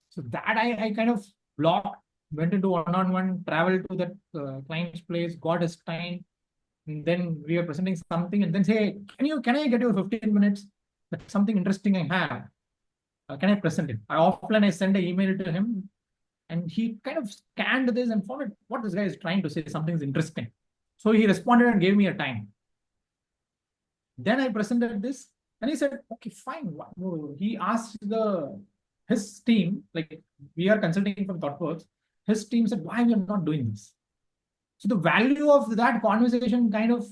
So that I kind of blocked, went into one-on-one, traveled to that client's place, got his time, and then we were presenting something, and then say, can I get you 15 minutes? That's something interesting I have. Can I present it? I send an email to him, and he kind of scanned this and found what this guy is trying to say. Something's interesting. So he responded and gave me a time. Then I presented this, and he said, okay, fine. He asked his team, like we are consulting from ThoughtWorks, his team said, why we are not doing this? So the value of that conversation kind of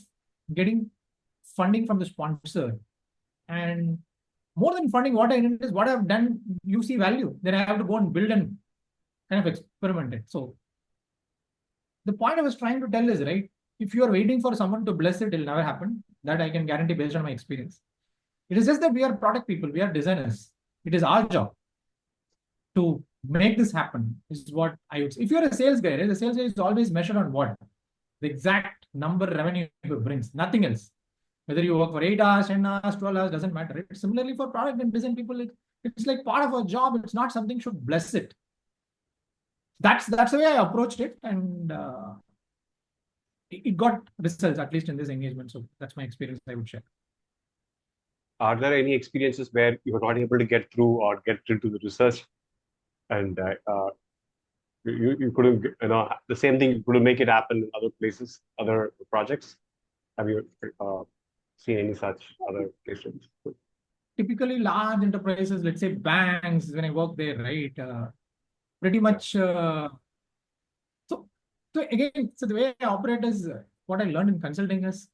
getting funding from the sponsor, and more than funding, what I did is what I've done, you see value, then I have to go and build and kind of experiment it. So the point I was trying to tell is, right, if you are waiting for someone to bless it, it'll never happen. That I can guarantee based on my experience. It is just that we are product people, we are designers. It is our job to make this happen, is what I would say. If you're a sales guy, right, the sales guy is always measured on what? The exact number revenue it brings, nothing else. Whether you work for 8 hours, 10 hours, 12 hours, doesn't matter. Right? Similarly for product and design people, it's like part of a job. It's not something should bless it. That's the way I approached it, and it got results, at least in this engagement. So that's my experience I would share. Are there any experiences where you were not able to get through or get into the research, and you couldn't, the same thing, you couldn't make it happen in other places, other projects? Have you seen any such other cases? typically large enterprises, let's say banks, when I work there, right? Pretty much. So again, so the way I operate is what I learned in consulting is,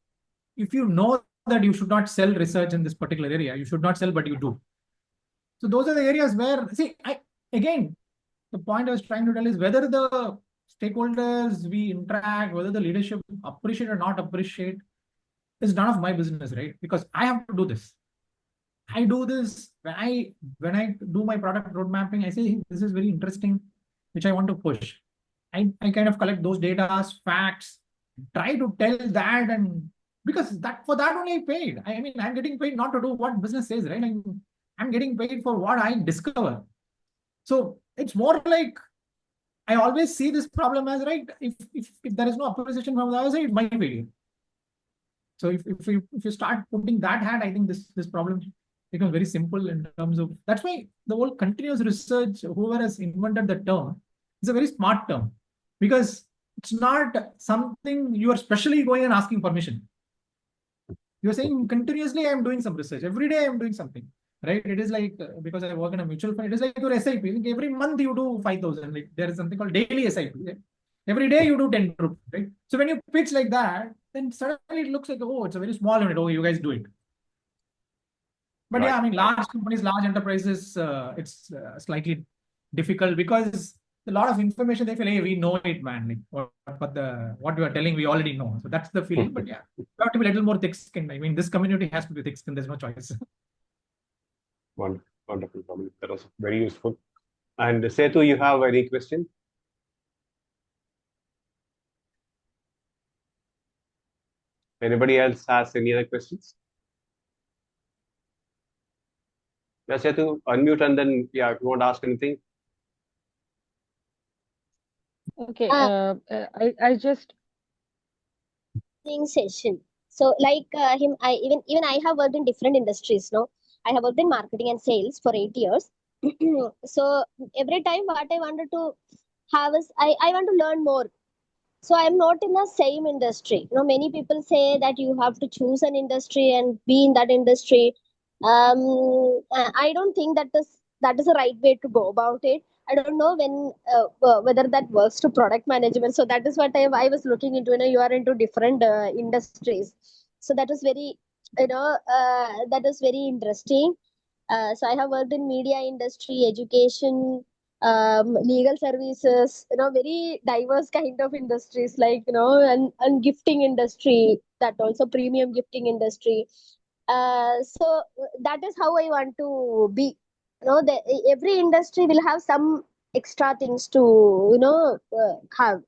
if you know that you should not sell research in this particular area, you should not sell, but you do. So those are the areas where, see, again, the point I was trying to tell is whether the stakeholders we interact, whether the leadership appreciate or not appreciate, is none of my business, right? Because I have to do this. I do this when I do my product road mapping. I say, hey, this is very interesting, which I want to push. I kind of collect those data, facts, try to tell that, and because that for that only I paid. I mean, I'm getting paid not to do what business says, right? I'm getting paid for what I discover. So it's more like I always see this problem as, right, if there is no appreciation from the other side, it might failure. So if you start putting that hat, I think this problem becomes very simple in terms of, that's why the whole continuous research, whoever has invented the term, is a very smart term, because it's not something you are specially going and asking permission. You're saying continuously I'm doing some research. Every day I'm doing something, right? It is like, because I work in a mutual fund, it is like your SIP. Every month you do 5,000. Like there is something called daily SIP. Right? Every day you do 10 rupees, right? So when you pitch like that, then suddenly it looks like, oh, it's a very small unit. Oh, you guys do it. But yeah, I mean, large companies, large enterprises, it's slightly difficult because a lot of information they feel, hey, we know it, man. Like, what you are telling, we already know. So that's the feeling. But yeah, you have to be a little more thick-skinned. I mean, this community has to be thick-skinned. There's no choice. Wonderful, wonderful. That was very useful. And Setu, you have any question? Anybody else has any other questions? Yeah, Setu, unmute and then, yeah, if you want to ask anything. Okay, I just session. So like him, even I have worked in different industries. No, I have worked in marketing and sales for 8 years. So every time what I wanted to have is I want to learn more. So I'm not in the same industry. You know, many people say that you have to choose an industry and be in that industry. I don't think that is the right way to go about it. I don't know whether that works to product management. So that is what I was looking into. You know, you are into different industries. So that is very, that is very interesting. So I have worked in media industry, education, legal services, very diverse kind of industries, like, and gifting industry, that also premium gifting industry. So that is how I want to be. Every industry will have some extra things to, have.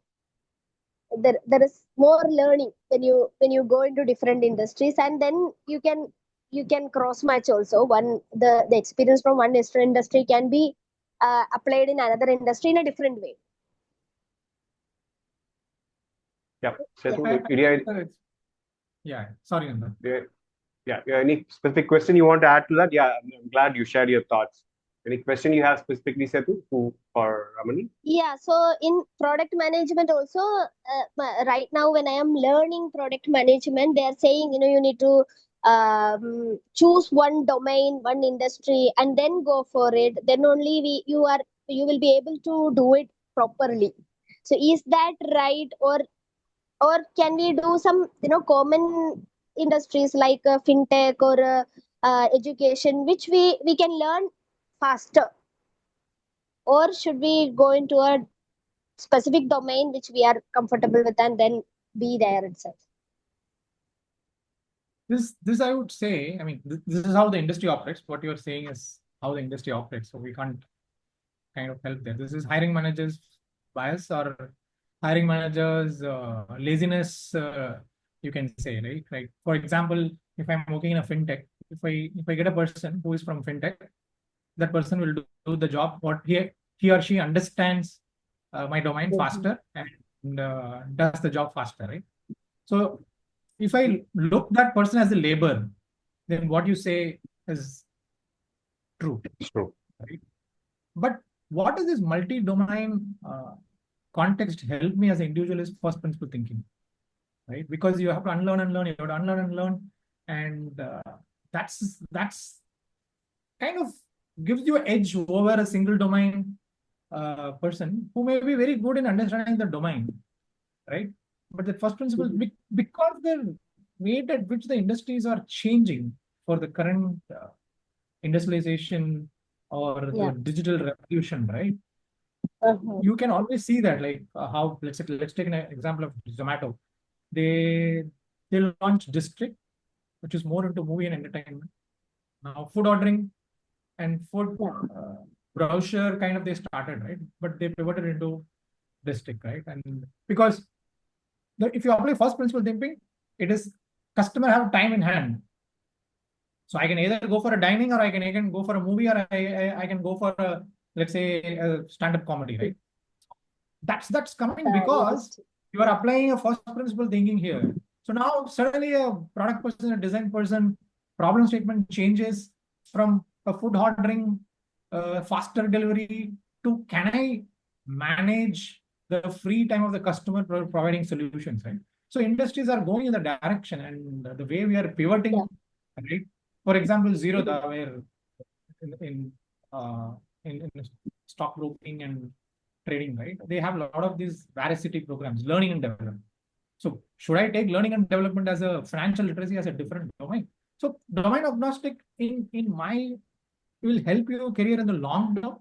There is more learning when you go into different industries, and then you can cross match also. The experience from one industry can be applied in another industry in a different way. Yeah, Setu, yeah, sorry, Nanda. Yeah, any specific question you want to add to that? Yeah, I'm glad you shared your thoughts. Any question you have specifically, Setu, for Ramani? Yeah, so in product management also, right now when I am learning product management, they are saying, you need to choose one domain, one industry, and then go for it. Then only you will be able to do it properly. So is that right, or can we do some common industries like fintech or education, which we can learn faster? Or should we go into a specific domain which we are comfortable with and then be there itself? This I would say, I mean, this is how the industry operates. What you're saying is how the industry operates. So we can't kind of help there. This is hiring managers' bias or hiring managers' laziness, you can say, right? Like, for example, if I'm working in a fintech, if I get a person who is from fintech, that person will do the job. What he or she understands my domain faster and does the job faster, right? So if I look that person as a labor, then what you say is true. It's true. Right? But what does this multi-domain context help me as an individual is first principle thinking, right? Because you have to unlearn and learn, you have to unlearn and learn. And that's kind of gives you an edge over a single domain person who may be very good in understanding the domain, right? But the first principle, because the rate at which the industries are changing for the current industrialization or the digital revolution, right? You can always see that, like how let's take an example of Zomato. They launched District, which is more into movie and entertainment. Now food ordering and food browser kind of they started, right? But they pivoted into District, right? And because if you apply first principle thinking, it is customer have time in hand. So I can either go for a dining, or I can go for a movie, or I can go for a, let's say, a stand-up comedy, right? That's coming because you are applying a first principle thinking here. So now suddenly a product person, a design person, problem statement changes from a food ordering, faster delivery to can I manage the free time of the customer providing solutions, right? So industries are going in the direction, and the way we are pivoting, right? For example, Zerodha, where in stockbroking and trading, right? They have a lot of these Veracity programs, learning and development. So should I take learning and development as a financial literacy as a different domain? So domain agnostic in my will help your career in the long term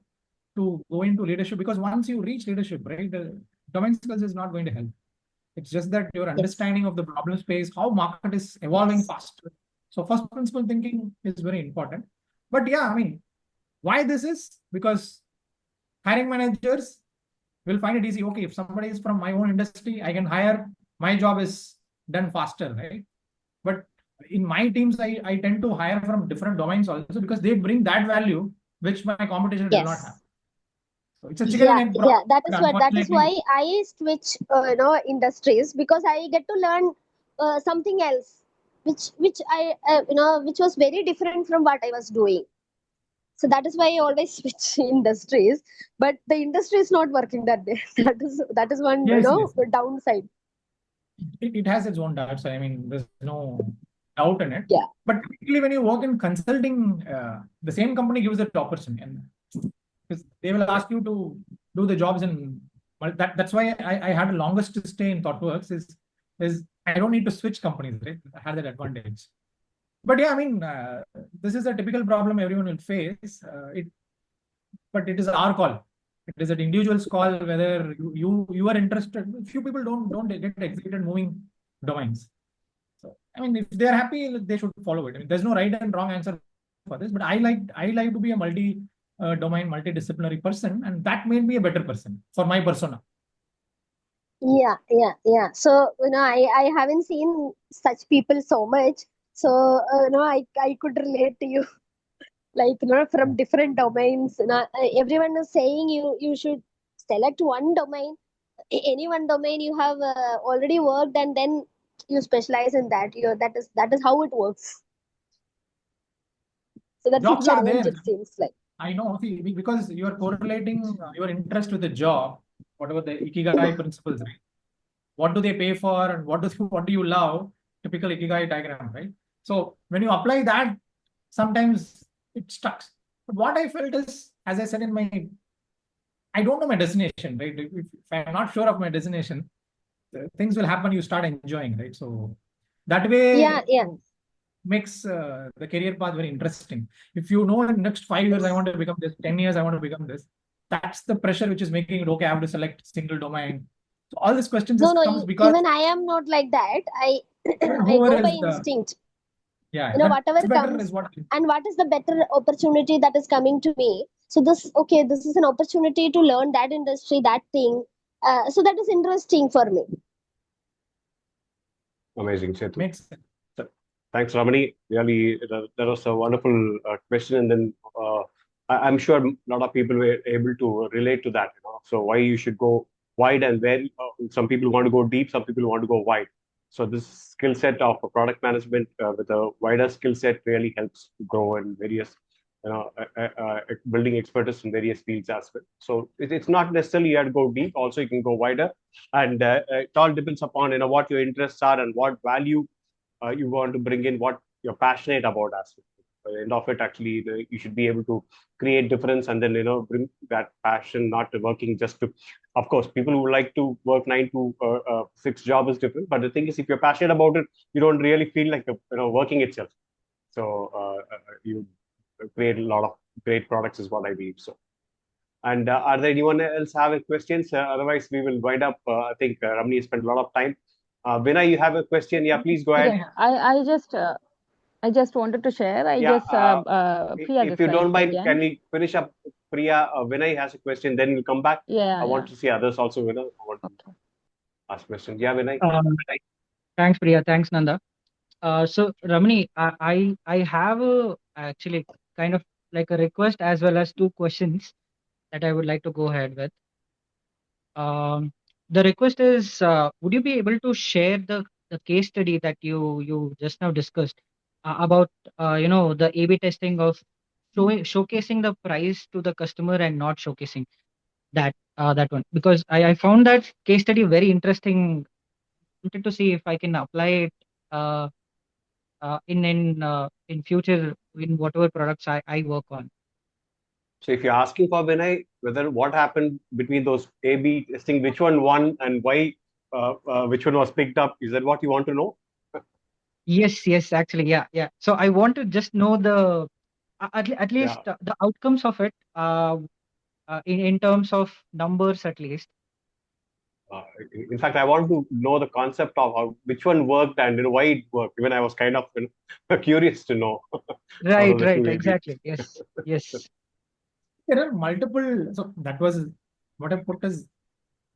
to go into leadership, because once you reach leadership, right, the domain skills is not going to help. It's just that your understanding of the problem space, how market is evolving faster. So first principle thinking is very important. But yeah, I mean, why this is? Because hiring managers will find it easy. Okay, if somebody is from my own industry, I can hire, my job is done faster, right? But in my teams, I tend to hire from different domains also, because they bring that value which my competition will not have. So it's a chicken and egg problem. That is why I switch industries, because I get to learn something else which I which was very different from what I was doing. So that is why I always switch industries, but the industry is not working that day. That is one downside. It has its own downside. I mean, there's no doubt in it. Yeah. But typically, when you work in consulting, the same company gives it opportunity, and because they will ask you to do the jobs in. Well, that's why I had the longest stay in ThoughtWorks is I don't need to switch companies, right? I had that advantage. But yeah, I mean, this is a typical problem everyone will face. But it is our call. It is an individual's call whether you are interested. Few people don't get excited moving domains. So I mean, if they are happy, they should follow it. I mean, there's no right and wrong answer for this. But I like to be a multi-domain, multidisciplinary person, and that made me a better person for my persona. Yeah. So I haven't seen such people so much. So I could relate to you. Like from different domains. Everyone is saying you should select one domain, any one domain you have already worked, and then you specialize in that. That is how it works. So that's Jobs a challenge, are there. it seems like. I know, see, because you are correlating your interest with the job, whatever the Ikigai principles, right? What do they pay for, and what do you love? Typical Ikigai diagram, right? So when you apply that, sometimes it stuck. But what I felt is, as I said I don't know my destination, right? If I'm not sure of my destination, things will happen. You start enjoying, right? So that way, makes the career path very interesting. If you know in the next 5 years I want to become this, 10 years I want to become this, that's the pressure which is making it okay. I have to select single domain. So all these questions comes because even I am not like that. I go by instinct. Whatever comes, and what is the better opportunity that is coming to me. So this is an opportunity to learn that industry, that thing. So that is interesting for me. Amazing, Setu. Makes sense. Thanks, Ramani. Really, that was a wonderful question, and then I'm sure a lot of people were able to relate to that. So why you should go wide, and where some people want to go deep, some people want to go wide. So this skill set of product management with a wider skill set really helps grow in various, building expertise in various fields as well. So it's not necessarily you have to go deep. Also, you can go wider, and it all depends upon what your interests are and what value you want to bring in, what you're passionate about as well. At the end of it, actually, you should be able to create difference and then, bring that passion, not working just to, of course, people who like to work 9 to 6 job is different. But the thing is, if you're passionate about it, you don't really feel like, working itself. So you create a lot of great products is what I believe. So, and are there anyone else have any questions? Otherwise, we will wind up. I think Ramani spent a lot of time. Vinay, you have a question? Yeah, please go ahead. Yeah, I just wanted to share. I Yeah, just Priya if just you don't raised their mind, can hand. we finish up? Priya, Vinay has a question, then we'll come back. Yeah, I want yeah. to see others also, who want to Okay. ask questions. Yeah, Vinay. Thanks, Priya. Thanks, Nanda. So Ramani, I have actually kind of like a request as well as two questions that I would like to go ahead with. The request is, would you be able to share the case study that you just now discussed about the A/B testing of showcasing the price to the customer and not showcasing that one, because I found that case study very interesting. Wanted to see if I can apply it uh, in future in whatever products I work on. So if you're asking for Vinay, whether what happened between those A/B testing, which one won and why, which one was picked up, is that what you want to know? Yes, actually, yeah. So I want to just know at least Yeah. the outcomes of it in terms of numbers at least. In fact, I want to know the concept of which one worked and why it worked. Even I was kind of curious to know out of the Right, two A/B. exactly. Yes. There are multiple. So that was what I put as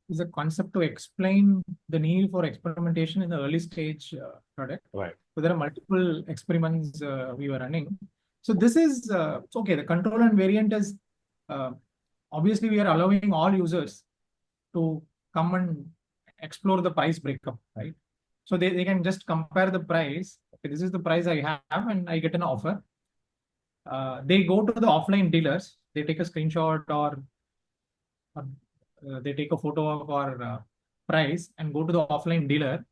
is a concept to explain the need for experimentation in the early stage product. Right. So there are multiple experiments we were running. So this is okay. The control and variant is obviously we are allowing all users to come and explore the price breakup, right? So they can just compare the price. Okay, this is the price I have and I get an offer. They go to the offline dealers. They take a screenshot or they take a photo of our price and go to the offline dealer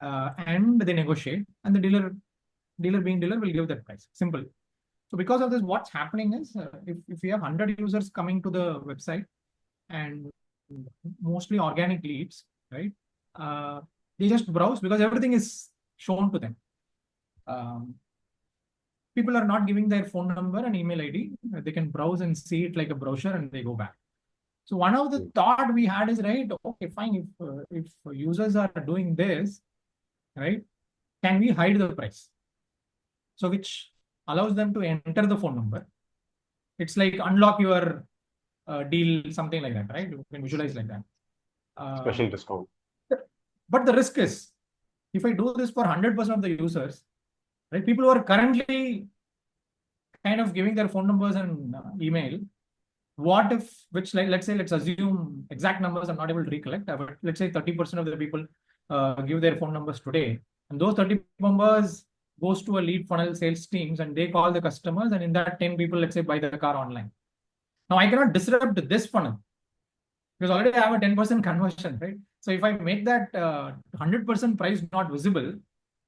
and they negotiate, and the dealer being dealer will give that price. Simple. So because of this, what's happening is if we have 100 users coming to the website and mostly organic leads, right? They just browse because everything is shown to them. People are not giving their phone number and email ID. They can browse and see it like a brochure and they go back. So one of the thought we had is, right, okay, fine, if users are doing this, right, can we hide the price? So which allows them to enter the phone number. It's like unlock your deal, something like that, right? You can visualize like that. Special discount. But the risk is, if I do this for 100% of the users, right, people who are currently kind of giving their phone numbers and email, what if, which like, let's assume exact numbers I'm not able to recollect, but let's say 30% of the people give their phone numbers today, and those 30 members goes to a lead funnel sales teams and they call the customers, and in that 10 people, let's say, buy the car online. Now I cannot disrupt this funnel because already I have a 10% conversion, right? So if I make that 100% price not visible,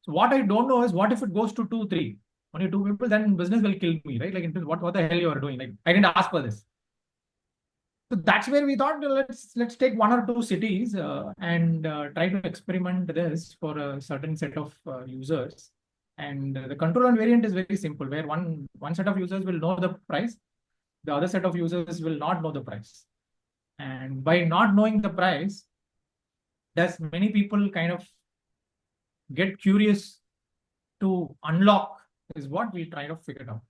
so what I don't know is what if it goes to 2, 3, only 2 people, then business will kill me, right? Like, what the hell you are doing? Like, I didn't ask for this. So that's where we thought, let's take 1 or 2 cities and try to experiment this for a certain set of users. And the control and variant is very simple, where one set of users will know the price, the other set of users will not know the price. And by not knowing the price, does many people kind of get curious to unlock is what we try to figure out.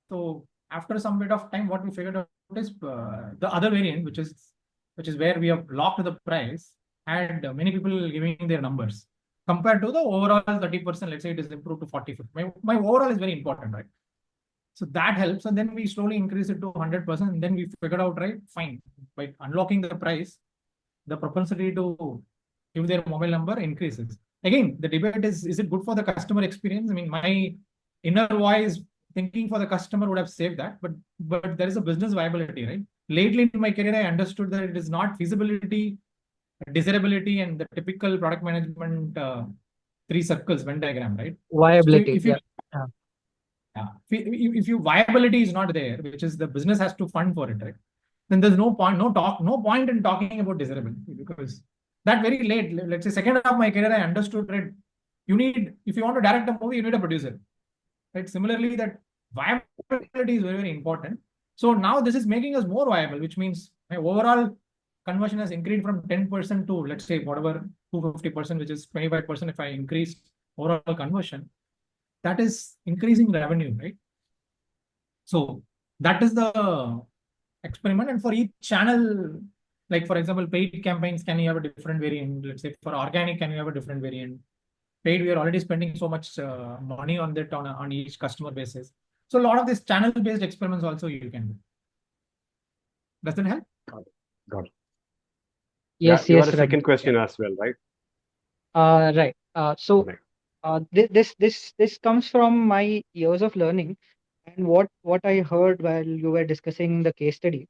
So after some bit of time, what we figured out is the other variant, which is where we have locked the price, had many people giving their numbers compared to the overall 30%. Let's say it is improved to 40. My overall is very important, right? So that helps, and then we slowly increase it to 100%. And then we figured out, right, fine, by unlocking the price, the propensity to give their mobile number increases. Again, the debate is it good for the customer experience? I mean, my inner voice thinking for the customer would have saved that, but there is a business viability, right? Lately in my career, I understood that it is not feasibility, desirability, and the typical product management 3 circles Venn diagram, right? Viability. So if you, Yeah. Yeah. If your viability is not there, which is the business has to fund for it, right? Then there's no point, no point in talking about desirability, because that very late, let's say second half of my career, I understood, right? If you want to direct a movie, you need a producer, right? Similarly, that viability is very, very important. So now this is making us more viable, which means my overall conversion has increased from 10% to, let's say, whatever, 250%, which is 25% if I increase overall conversion. That is increasing revenue, right? So that is the experiment. And for each channel, like for example, paid campaigns, can you have a different variant? Let's say for organic, can you have a different variant? Paid, we are already spending so much money on that on each customer basis. So a lot of these channel-based experiments also you can do. Does that help? Got it. Yes, You yes, had a Ravi. second question as well, right? Right. So Right. this comes from my years of learning and what I heard while you were discussing the case study.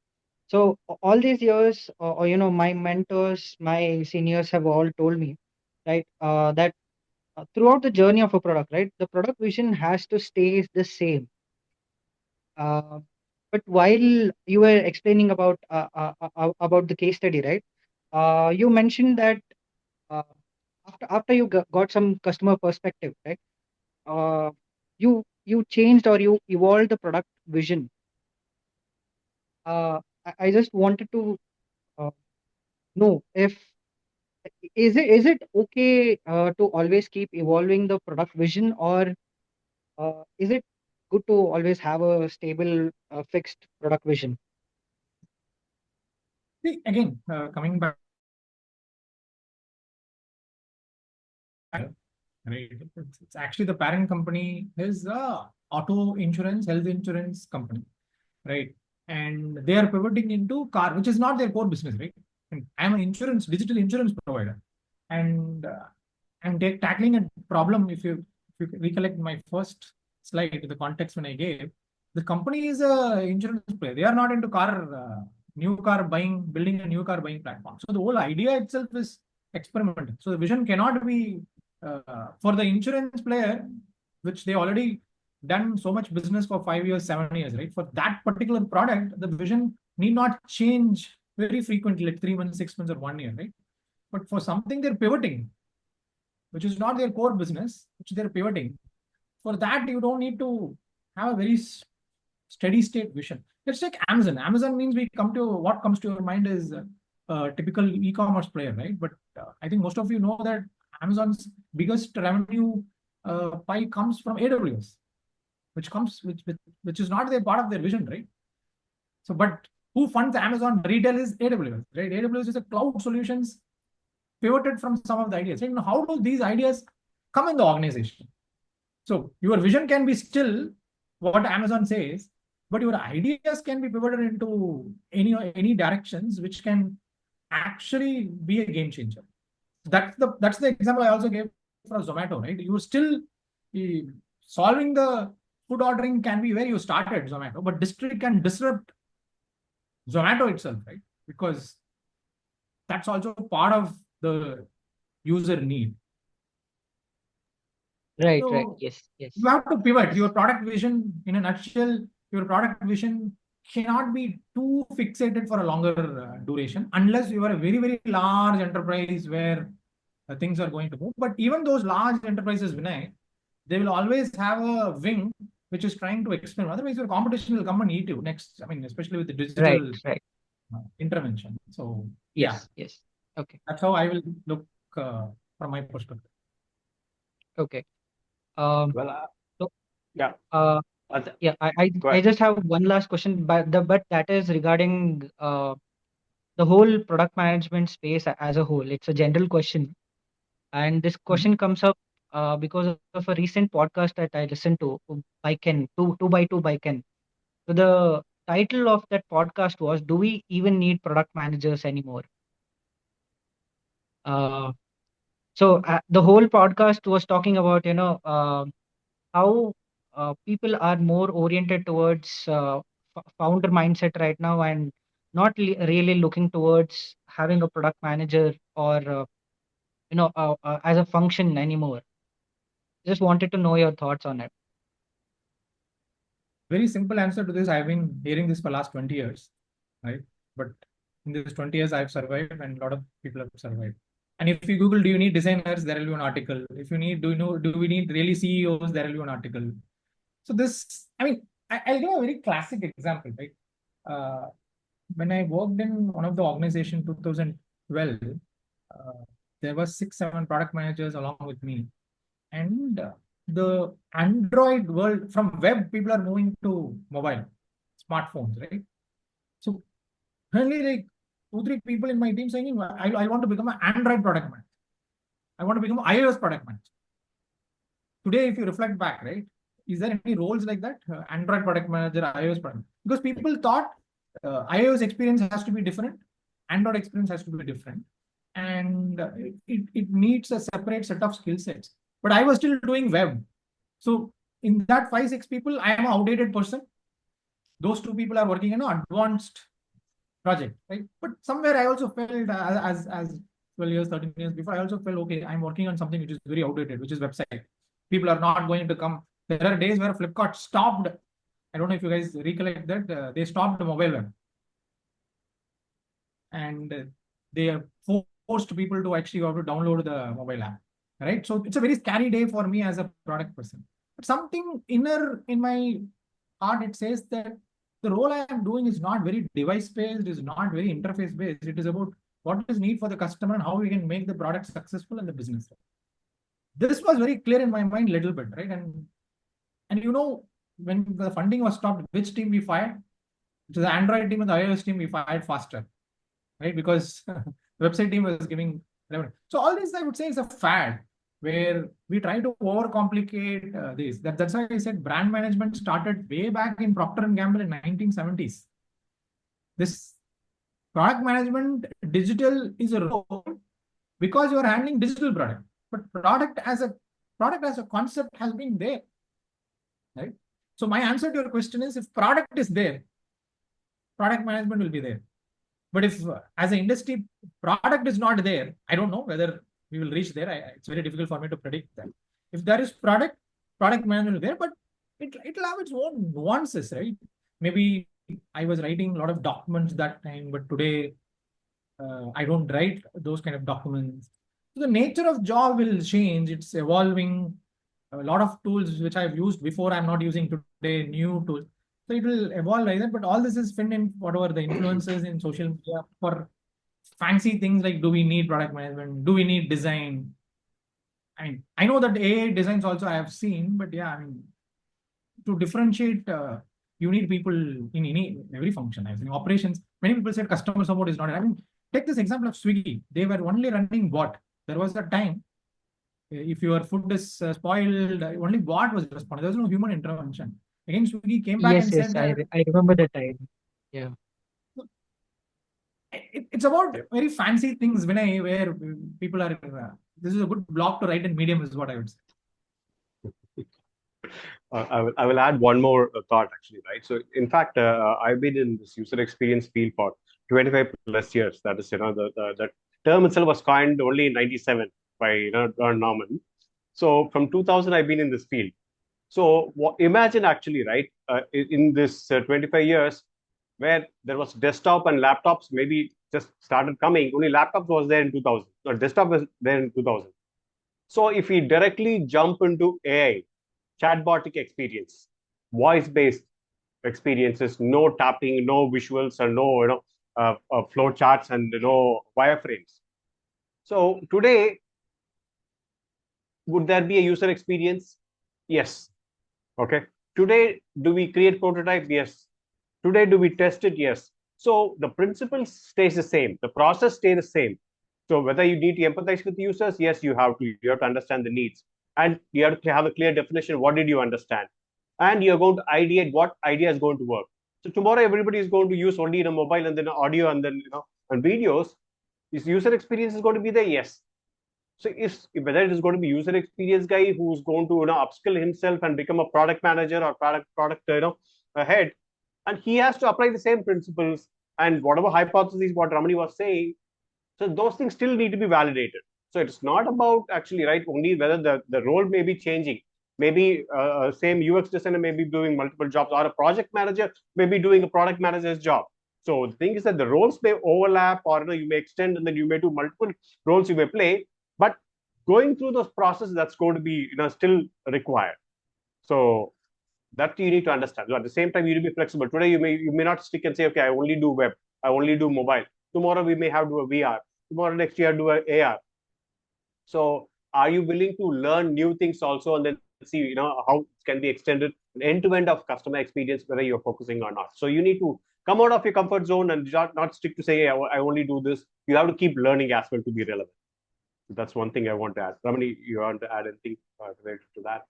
So all these years, my mentors, my seniors have all told me, right, that throughout the journey of a product, right, the product vision has to stay the same. Uh, but while you were explaining about the case study, right, you mentioned that uh, after you got some customer perspective, right, uh, you changed or you evolved the product vision. I just wanted to uh, know if is it okay to always keep evolving the product vision, or is it good to always have a stable fixed product vision? See, again, coming back, right? It's actually the parent company is a auto insurance, health insurance company, right? And they are pivoting into car, which is not their core business, right? And I'm an digital insurance provider, and I'm tackling a problem. If you recollect my first slide, the context when I gave, the company is a insurance player. They are not into new car buying, building a new car buying platform. So the whole idea itself is experimental. So the vision cannot be for the insurance player, which they already done so much business for 5 years, 7 years, right? For that particular product, the vision need not change very frequently, like 3 months, 6 months, or 1 year, right? But for something they're pivoting, which is not their core business, which they're pivoting, for that you don't need to have a very steady state vision. Let's take Amazon. Amazon means we come to what comes to your mind is a typical e-commerce player, right? But I think most of you know that Amazon's biggest revenue pie comes from AWS, which is not their part of their vision, right? So, but who funds Amazon retail is AWS, right? AWS is a cloud solutions pivoted from some of the ideas. Right? Now, how do these ideas come in the organization? So your vision can be still what Amazon says, but your ideas can be pivoted into any directions which can actually be a game changer. That's the example I also gave for Zomato, right? You still eh, solving the food ordering can be where you started Zomato, but district can disrupt Zomato itself, right? Because that's also part of the user need. Right, right. So Yes, yes. you have to pivot your product vision in a nutshell. Your product vision cannot be too fixated for a longer duration unless you are a very, very large enterprise where things are going to move. But even those large enterprises, Vinay, they will always have a wing which is trying to experiment. Otherwise, your competition will come and eat you next. I mean, especially with the Right, digital right. intervention. So yeah, Yes, yes. Okay, that's how I will look from my perspective. okay. Well, So, yeah. uh, yeah, Go I ahead. just have one last question, but that is regarding the whole product management space as a whole. It's a general question, and this Mhm. question comes up because of a recent podcast that I listened to by Ken, two by two by Ken. So the title of that podcast was, "Do we even need product managers anymore?" Uh, so the whole podcast was talking about, how people are more oriented towards founder mindset right now, and not really looking towards having a product manager or as a function anymore. Just wanted to know your thoughts on it. very simple answer to this. I've been hearing this for last 20 years, right? But in this 20 years, I've survived and a lot of people have survived. And if you Google, do you need designers? There will be an article. If you need, do we need really CEOs? There will be an article. So this, I mean, I'll give a very classic example, right? When I worked in one of the organization 2012, there were 6, 7 product managers along with me. And the Android world, from web, people are moving to mobile, smartphones, right? So only like 2, 3 people in my team saying, I want to become an Android product manager. I want to become an iOS product manager. Today, if you reflect back, right, is there any roles like that? Android product manager, iOS product? Because people thought iOS experience has to be different, Android experience has to be different, and it needs a separate set of skill sets. But I was still doing web. So in that 5, 6 people, I am an outdated person. Those 2 people are working in an advanced project, right? But somewhere I also felt as 12 years, 13 years before, I also felt, okay, I'm working on something which is very outdated, which is website. People are not going to come. There are days where Flipkart stopped. I don't know if you guys recollect that. They stopped the mobile web. And they forced people to actually have to download the mobile app, right? So it's a very scary day for me as a product person. But something inner in my heart, it says that the role I am doing is not very device-based, is not very interface-based. It is about what is need for the customer and how we can make the product successful in the business. This was very clear in my mind a little bit, right? And you know, when the funding was stopped, which team we fired? To the Android team and the iOS team, we fired faster, right? Because the website team was giving revenue. So all this, I would say, is a fad where we try to overcomplicate this. That's why I said brand management started way back in Procter & Gamble in 1970s. This product management, digital is a role because you are handling digital product. But product as a concept has been there, right? So my answer to your question is, if product is there, product management will be there. But if as an industry, product is not there, I don't know whether we will reach there. It's very difficult for me to predict that. If there is product management is there, but it'll have its own nuances, right? Maybe I was writing a lot of documents that time, but today I don't write those kind of documents. So the nature of job will change. It's evolving. A lot of tools which I've used before, I'm not using today, new tools. So it will evolve like that. But all this is fit in whatever the influences in social media for fancy things like, do we need product management? Do we need design? I mean, I know that AI designs also I have seen, but yeah, I mean, to differentiate, you need people in every function. I think operations, many people said customer support is not. I mean, take this example of Swiggy. They were only running bot. There was a time, if your food is spoiled, only bot was responding. There was no human intervention. Again, Swiggy came back Yes, and yes, said that I remember the time. Yeah. it's about very fancy things where people are. This is a good blog to write in Medium, is what I would say. I will add one more thought, actually, right? So in fact, I've been in this user experience field for 25 plus years. That is, the term itself was coined only in 97 by Norman. So from 2000, I've been in this field. So imagine, actually, right, in this 25 years, where there was desktop and laptops maybe just started coming. Only laptops was there in 2000, or desktop was there in 2000. So if we directly jump into AI, chatbotic experience, voice-based experiences, no tapping, no visuals, and no flow charts and no wireframes. So today, would there be a user experience? Yes. Okay. Today, do we create prototype? Yes. Today, do we test it? Yes. So the principle stays the same. The process stays the same. So whether you need to empathize with users, yes, you have to. You have to understand the needs, and you have to have a clear definition. What did you understand? And you're going to ideate what idea is going to work. So tomorrow, everybody is going to use only in a mobile and then audio and then and videos. Is user experience is going to be there? Yes. So if whether it is going to be user experience guy who's going to upskill himself and become a product manager or product head, and he has to apply the same principles and whatever hypotheses what Ramani was saying. So those things still need to be validated. So it's not about actually, right, only whether the role may be changing. maybe same UX designer may be doing multiple jobs, or a project manager may be doing a product manager's job. So the thing is that the roles may overlap, or you may extend, and then you may do multiple roles you may play. But going through those processes, that's going to be still required. So that you need to understand. So at the same time, you need to be flexible. Today, you may not stick and say, okay, I only do web, I only do mobile. Tomorrow, we may have to do a VR. Tomorrow, next year, do a AR. So are you willing to learn new things also, and then see how it can be extended end to end of customer experience, whether you're focusing or not? So you need to come out of your comfort zone and not stick to say, hey, I only do this. You have to keep learning as well to be relevant. So that's one thing I want to add. Ramani, you want to add anything related to that?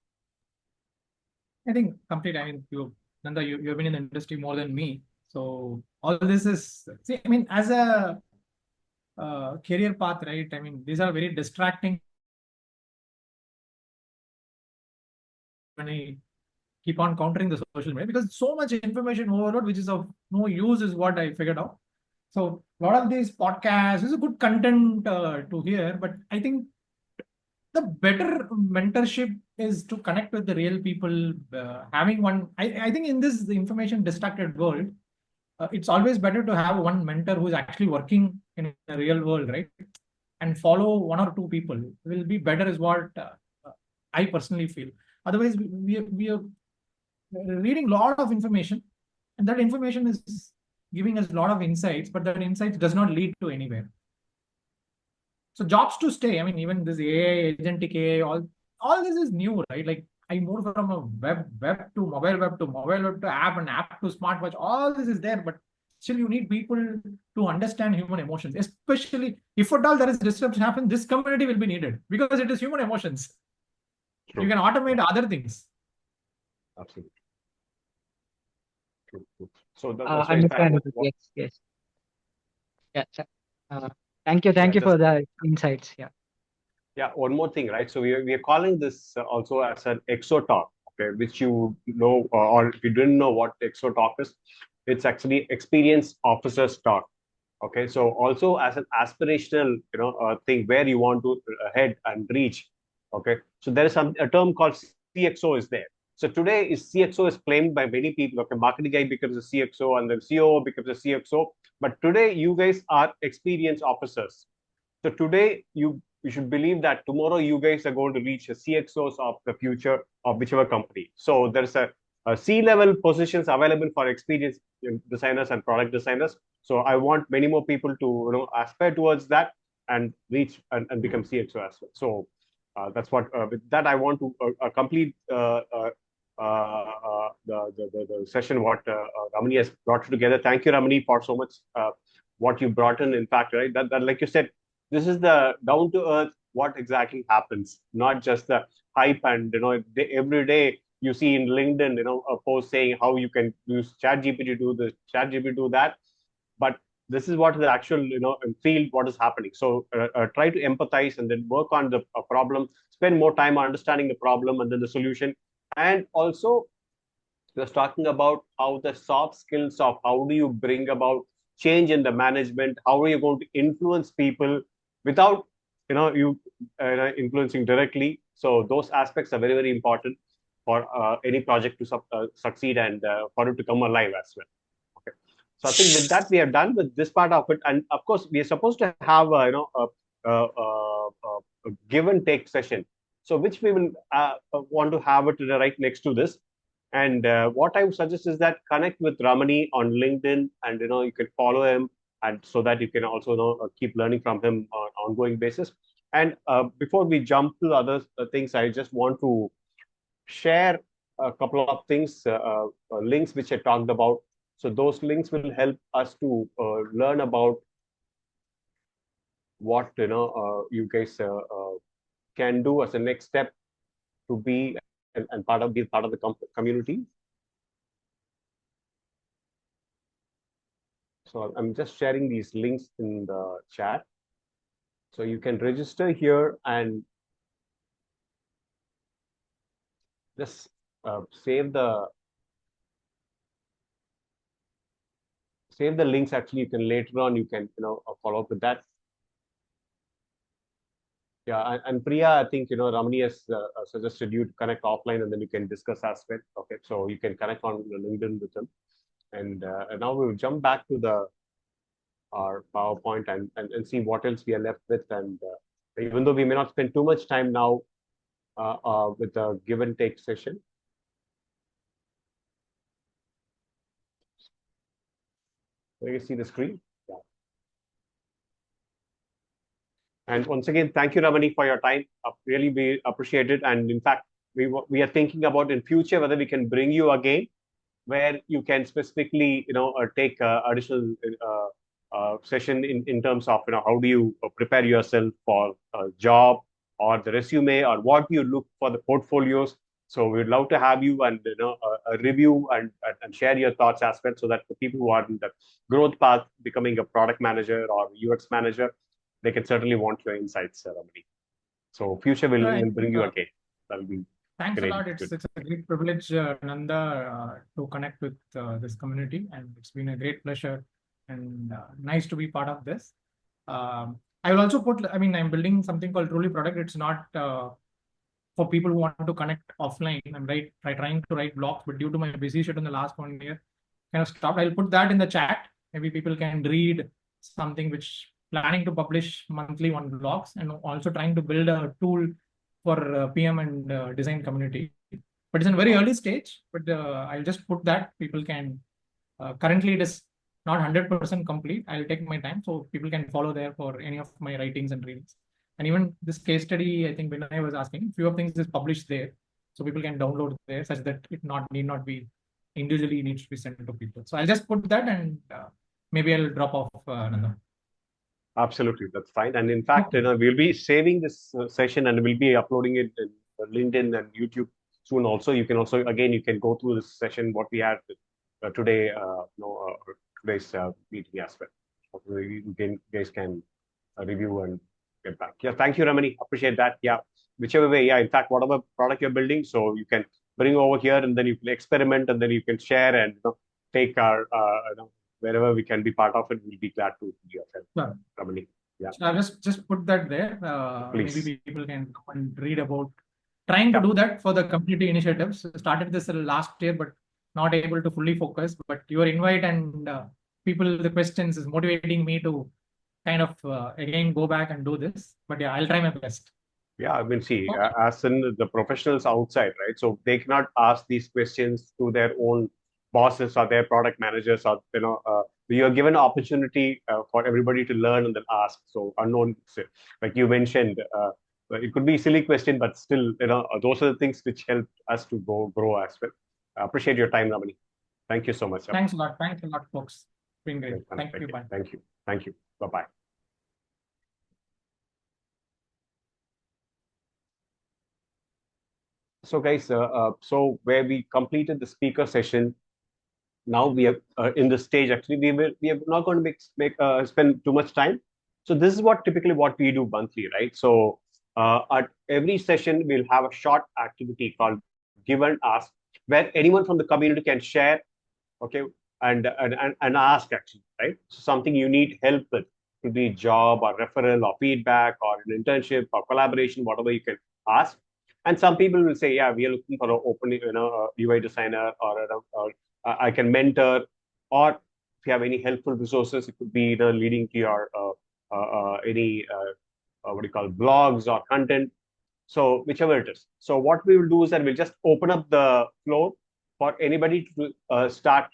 I think complete. I mean, Nanda, you've been in the industry more than me. So all this is, see, I mean, as a career path, right? I mean, these are very distracting when I keep on countering the social media, because so much information overload, which is of no use, is what I figured out. So a lot of these podcasts is a good content to hear, but I think the better mentorship is to connect with the real people. Having one, I think in this information distracted world, it's always better to have one mentor who is actually working in the real world, right? And follow one or two people will be better, is what I personally feel. Otherwise, we are reading a lot of information, and that information is giving us a lot of insights, but that insights does not lead to anywhere. So jobs to stay. I mean, even this AI, agentic AI, all this is new, right? Like I moved from a web to mobile web to mobile web to app, and app to smartwatch. All this is there, but still you need people to understand human emotions. Especially if at all there is disruption happen, this community will be needed because it is human emotions. True. You can automate other things. Absolutely. True. So that's understandable. Yes. Yeah. Thank you for the insights. Yeah, one more thing, right? So we are calling this also as an EXO talk, okay, which you know, or if you didn't know what EXO talk is, it's actually experience officers talk. Okay, so also as an aspirational, thing where you want to head and reach. Okay, so there is a term called CXO is there. So today CXO is claimed by many people. Okay, marketing guy becomes a CXO, and then COO becomes a CXO. But today you guys are experience officers. So today you should believe that tomorrow you guys are going to reach the CXOs of the future of whichever company. So there's a C-level positions available for experienced designers and product designers. So I want many more people to aspire towards that and reach and become CXO as well. So that's what with that I want to complete the session what Ramani has brought together. Thank you, Ramani, for so much what you brought in. In fact, right, that like you said, this is the down to earth what exactly happens, not just the hype. And every day you see in LinkedIn, a post saying how you can use ChatGPT to do this, ChatGPT do that, but this is what the actual field what is happening. So try to empathize and then work on the problem, spend more time understanding the problem and then the solution. And also was talking about how the soft skills of how do you bring about change in the management, how are you going to influence people without you influencing directly. So those aspects are very, very important for any project to succeed and for it to come alive as well. Okay, so I think with that we are done with this part of it. And of course we are supposed to have a give and take session, so which we will want to have it right next to this. And what I would suggest is that connect with Ramani on LinkedIn, and you can follow him, and so that you can also keep learning from him on an ongoing basis. And before we jump to other things, I just want to share a couple of things, links which I talked about. So those links will help us to learn about what you guys can do as a next step to be and be part of the community. So I'm just sharing these links in the chat. So you can register here and just save the links. Actually, you can later on, you can follow up with that. Yeah, and Priya, I think Ramani has suggested you to connect offline, and then you can discuss as well. Okay, so you can connect on LinkedIn with them, and now we'll jump back to the our PowerPoint and see what else we are left with. And even though we may not spend too much time now with the give and take session. So you see the screen. Yeah. And once again, thank you, Ramani, for your time. Really, we appreciate it. And in fact, we are thinking about in future whether we can bring you again, where you can specifically, take additional session in terms of, how do you prepare yourself for a job or the resume, or what do you look for the portfolios. So we'd love to have you and review and share your thoughts as well, so that the people who are in the growth path, becoming a product manager or UX manager, they can certainly want your insights, Ramani. So future will bring you again. That'll be Thanks great. a lot. It's a great privilege, Nanda, to connect with this community, and it's been a great pleasure and nice to be part of this. I will also put, I'm building something called Truly Product. It's not for people who want to connect offline. I'm trying to write blogs, but due to my busy schedule in the last 1 year, kind of stopped. I'll put that in the chat. Maybe people can read something which planning to publish monthly one blogs, and also trying to build a tool for PM and design community. But it's in a very early stage, but I'll just put that people can, currently it is not 100% complete. I'll take my time so people can follow there for any of my writings and readings. And even this case study, I think Vinay was asking, few of things is published there, so people can download there, such that it need not be individually needs to be sent to people. So I'll just put that, and maybe I'll drop off Nanda. Absolutely, that's fine. And in fact, we'll be saving this session and we'll be uploading it in LinkedIn and YouTube soon. Also, you can go through this session what we had today, today's meeting as well. You guys can review and get back. Yeah, thank you, Ramani. Appreciate that. Yeah, whichever way. Yeah, in fact, whatever product you're building, so you can bring over here, and then you can experiment, and then you can share and take our wherever we can be part of it, we'll be glad to be yourself, Ramani. Yeah. So I'll just put that there. Please. Maybe people can come and read about trying to do that for the community initiatives. Started this last year, but not able to fully focus. But your invite and people, the questions is motivating me to kind of again go back and do this. But yeah, I'll try my best. Yeah, see, as in the professionals outside, right? So they cannot ask these questions to their own bosses or their product managers, or you are given an opportunity for everybody to learn and then ask. So unknown, like you mentioned, it could be a silly question, but still, those are the things which help us to grow as well. I appreciate your time, Ramani. Thank you so much. Thanks a lot, folks. It's been great. Thank you. Bye. Thank you. Bye-bye. So guys, so where we completed the speaker session, now we are in the stage. Actually, we are not going to spend too much time. So this is typically what we do monthly, right? So at every session, we'll have a short activity called Give and Ask, where anyone from the community can share, okay, and ask actually, right? So something you need help with, could be job or referral or feedback or an internship or collaboration, whatever you can ask. And some people will say, yeah, we are looking for an open, UI designer, or I can mentor, or if you have any helpful resources, it could be leading to your any what do you call blogs or content. So whichever it is. So what we will do is that we'll just open up the floor for anybody to start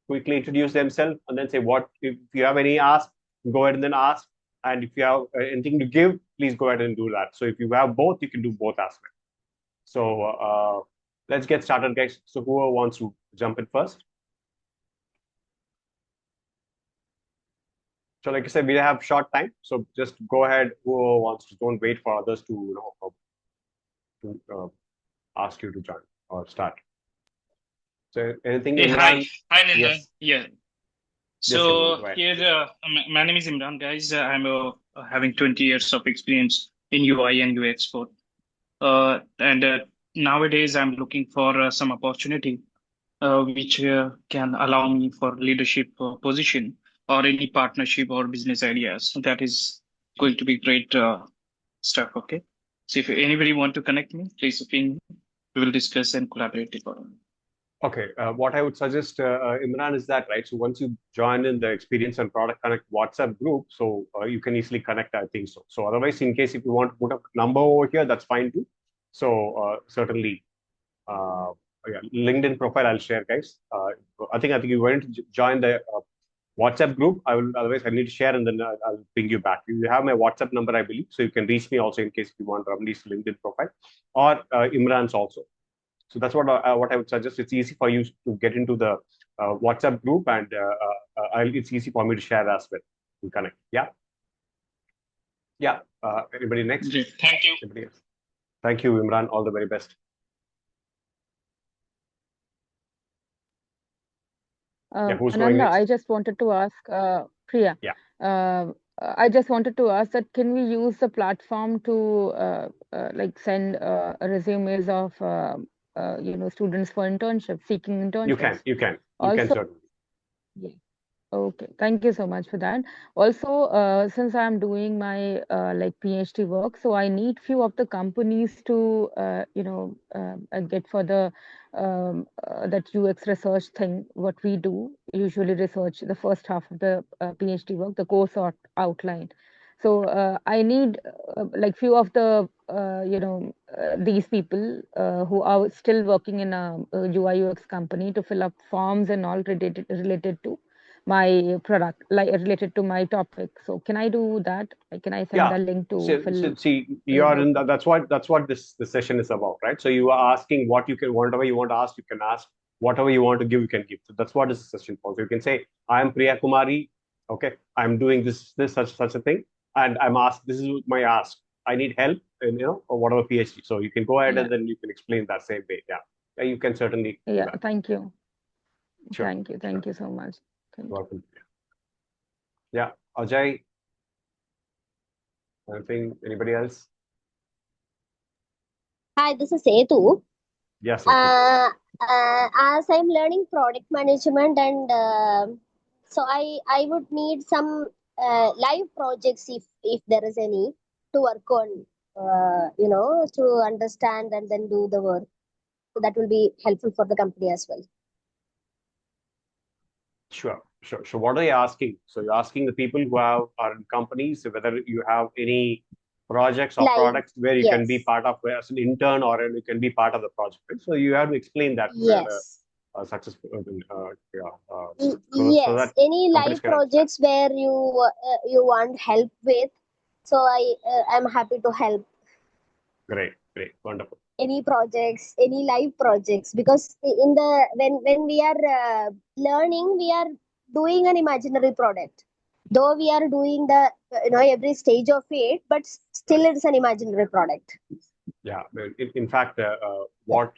quickly introduce themselves, and then say if you have any ask, go ahead and then ask. And if you have anything to give, please go ahead and do that. So if you have both, you can do both as well. So let's get started, guys. So whoever wants to jump in first. So like I said, we have short time. So just go ahead. Whoever wants to, don't wait for others to ask you to join or start. So anything? Hey, hi, Nanda. Yes. Yeah. So here, my name is Imran, guys. I'm having 20 years of experience in UI and UX both. And nowadays, I'm looking for some opportunity which can allow me for leadership position or any partnership or business ideas. That is going to be great stuff. Okay. So if anybody want to connect me, please ping. We will discuss and collaborate accordingly. Okay, what I would suggest, Imran, is that, right? So once you join in the Experience and Product Connect WhatsApp group, so you can easily connect, I think so. So otherwise, in case if you want to put a number over here, that's fine too. So certainly, yeah, LinkedIn profile I'll share, guys. I think you want to join the WhatsApp group. Otherwise I need to share and then I'll ping you back. You have my WhatsApp number, I believe, so you can reach me also in case you want Ramani's LinkedIn profile or Imran's also. So that's what I would suggest. It's easy for you to get into the WhatsApp group, and it's easy for me to share as well. We connect. Yeah. Yeah. Anybody next? Great. Thank you. Anybody else? Thank you, Imran. All the very best. Yeah, who's going Ananda, next? I just wanted to ask Priya. Yeah. I just wanted to ask that can we use the platform to like send resumes of students for internships, seeking internships? You can Also, certainly. yeah. Okay, thank you so much for that. Also, since I'm doing my like PhD work, so I need few of the companies to get for the that UX research thing. What we do usually research the first half of the PhD work, the course outline. So I need like few of the these people who are still working in a UI UX company to fill up forms and all related to my product, like related to my topic. So can I do that? Like, can I send Yeah. the link to So, see, you are in that's what this session is about, right? So you are asking whatever you want to ask, you can ask. Whatever you want to give, you can give. So that's what this session for. So you can say, I am Priya Kumari. Okay, I'm doing this such a thing, and I'm asked. This is my ask. I need help in or whatever PhD. So you can go ahead and then you can explain that same way. Yeah, you can certainly. Yeah. Thank you. Sure. Thank you so much. Welcome. Yeah, Ajay. Anything? Anybody else? Hi, this is Setu. Yes. As I'm learning product management, and so I would need some live projects if there is any to work on, to understand and then do the work. So that will be helpful for the company as well. Sure. So what are you asking? So you're asking the people who are in companies whether you have any projects or products where you can be part of as an intern, or you can be part of the project. Right? So you have to explain that. Yes. Successful. Yes. So that any live projects where you want help with, so I'm happy to help. Great, wonderful. Any projects, any live projects, because in the when we are learning, we are doing an imaginary product, though we are doing the every stage of it, but still it's an imaginary product. Yeah, in fact, what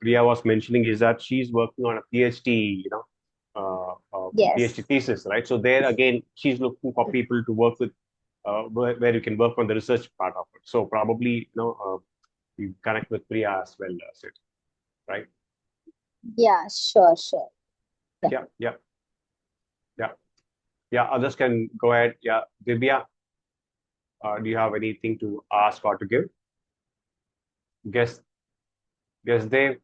Priya was mentioning is that she's working on a PhD, Yes. PhD thesis, right? So there again, she's looking for people to work with, where you can work on the research part of it. So probably, you connect with Priya as well, Sid, right? Yeah, sure. Yeah. Others can go ahead. Yeah, Divya, do you have anything to ask or to give? Guess, Dave,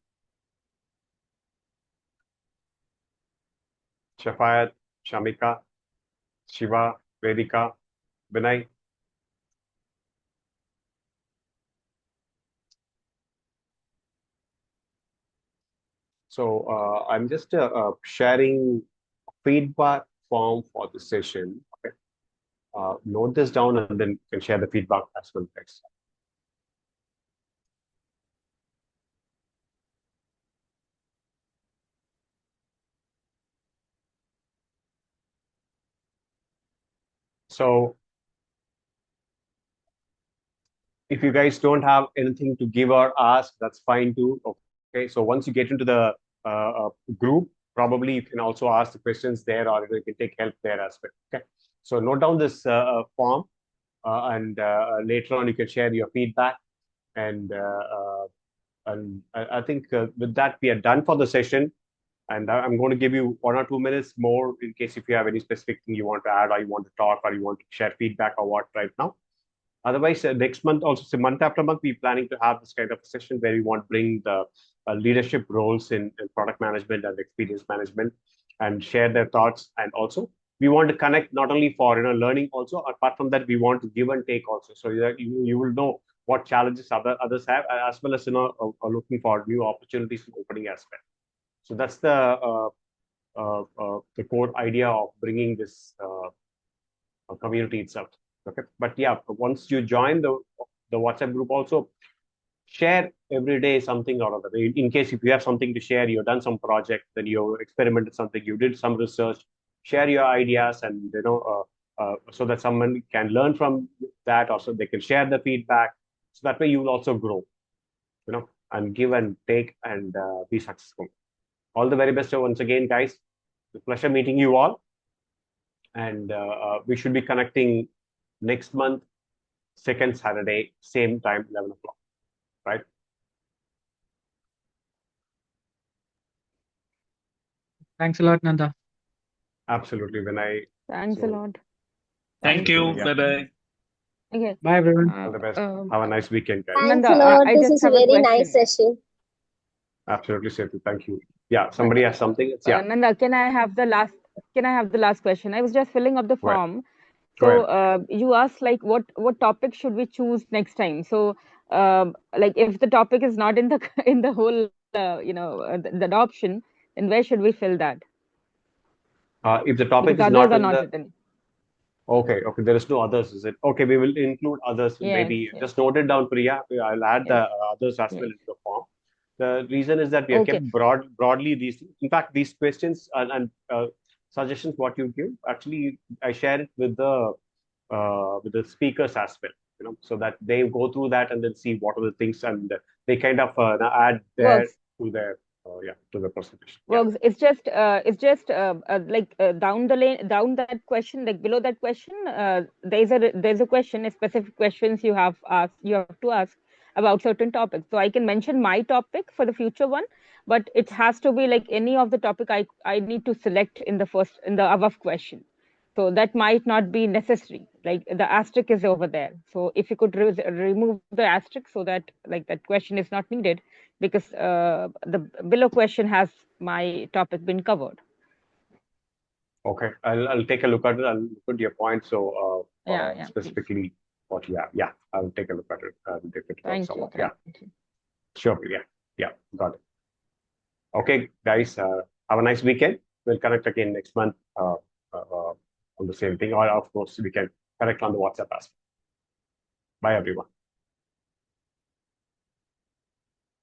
Shafayat, Shamika, Shiva, Vedika, Vinay. So I'm just sharing feedback form for the session. Okay. Note this down and then you can share the feedback as well next. So if you guys don't have anything to give or ask, that's fine too. Okay. So once you get into the group, probably you can also ask the questions there, or you can take help there as well. Okay. So note down this form, and later on you can share your feedback. And I think with that we are done for the session. And I'm going to give you 1 or 2 minutes more in case if you have any specific thing you want to add, or you want to talk, or you want to share feedback or what right now. Otherwise, next month also, so month after month, we're planning to have this kind of session where we want to bring the leadership roles in product management and experience management and share their thoughts. And also, we want to connect not only for learning also. Apart from that, we want to give and take also, so that you will know what challenges others have, as well as are looking for new opportunities and opening as well. So that's the core idea of bringing this community itself. Okay, but yeah, once you join the WhatsApp group, also share every day something or other. In case if you have something to share, you've done some project, then you experimented something, you did some research, share your ideas, and so that someone can learn from that, or so they can share the feedback. So that way you will also grow, and give and take and be successful. All the very best once again, guys. It's a pleasure meeting you all. And we should be connecting next month, second Saturday, same time, 11 o'clock, right? Thanks a lot, Nanda. Absolutely. Thanks a lot. Thank you. Yeah. Bye-bye. Okay. Bye, everyone. All the best. Have a nice weekend, guys. Thanks Nanda, a lot. I This just is a have a very nice question. session. Absolutely, Setu. Thank you. Yeah, somebody has something. Yeah. Nanda, can I have the last question? I was just filling up the Go ahead. form. Go So ahead. you asked like what topic should we choose next time? So like if the topic is not in the in the whole the option, then where should we fill that? If the topic Because is others not are in not the written. okay, there is no others, is it? Okay, we will include others. Yes, Maybe yes, just note it down, Priya. I'll add the yes, others as well yes. into the form. The reason is that we have Okay. kept broadly these. In fact, these questions and suggestions what you give, actually, I share it with the speakers as well. So that they go through that and then see what are the things, and they kind of add there Works. to their to the presentation. Yeah. Works. It's just like down the lane, down that question, like below that question, there's a question, a specific questions you have to ask about certain topics. So I can mention my topic for the future one, but it has to be like any of the topic I need to select in the above question. So that might not be necessary. Like the asterisk is over there. So if you could remove the asterisk so that like that question is not needed, because the below question has my topic been covered. Okay, I'll take a look at it. I'll look at your point. So Yeah, please. specifically what you have. Yeah, I'll take a look at it and if it works Thank you. out. Yeah, Thank you. sure. Yeah, got it. Okay, guys, have a nice weekend. We'll connect again next month on the same thing, or of course we can connect on the WhatsApp as well. Bye, everyone.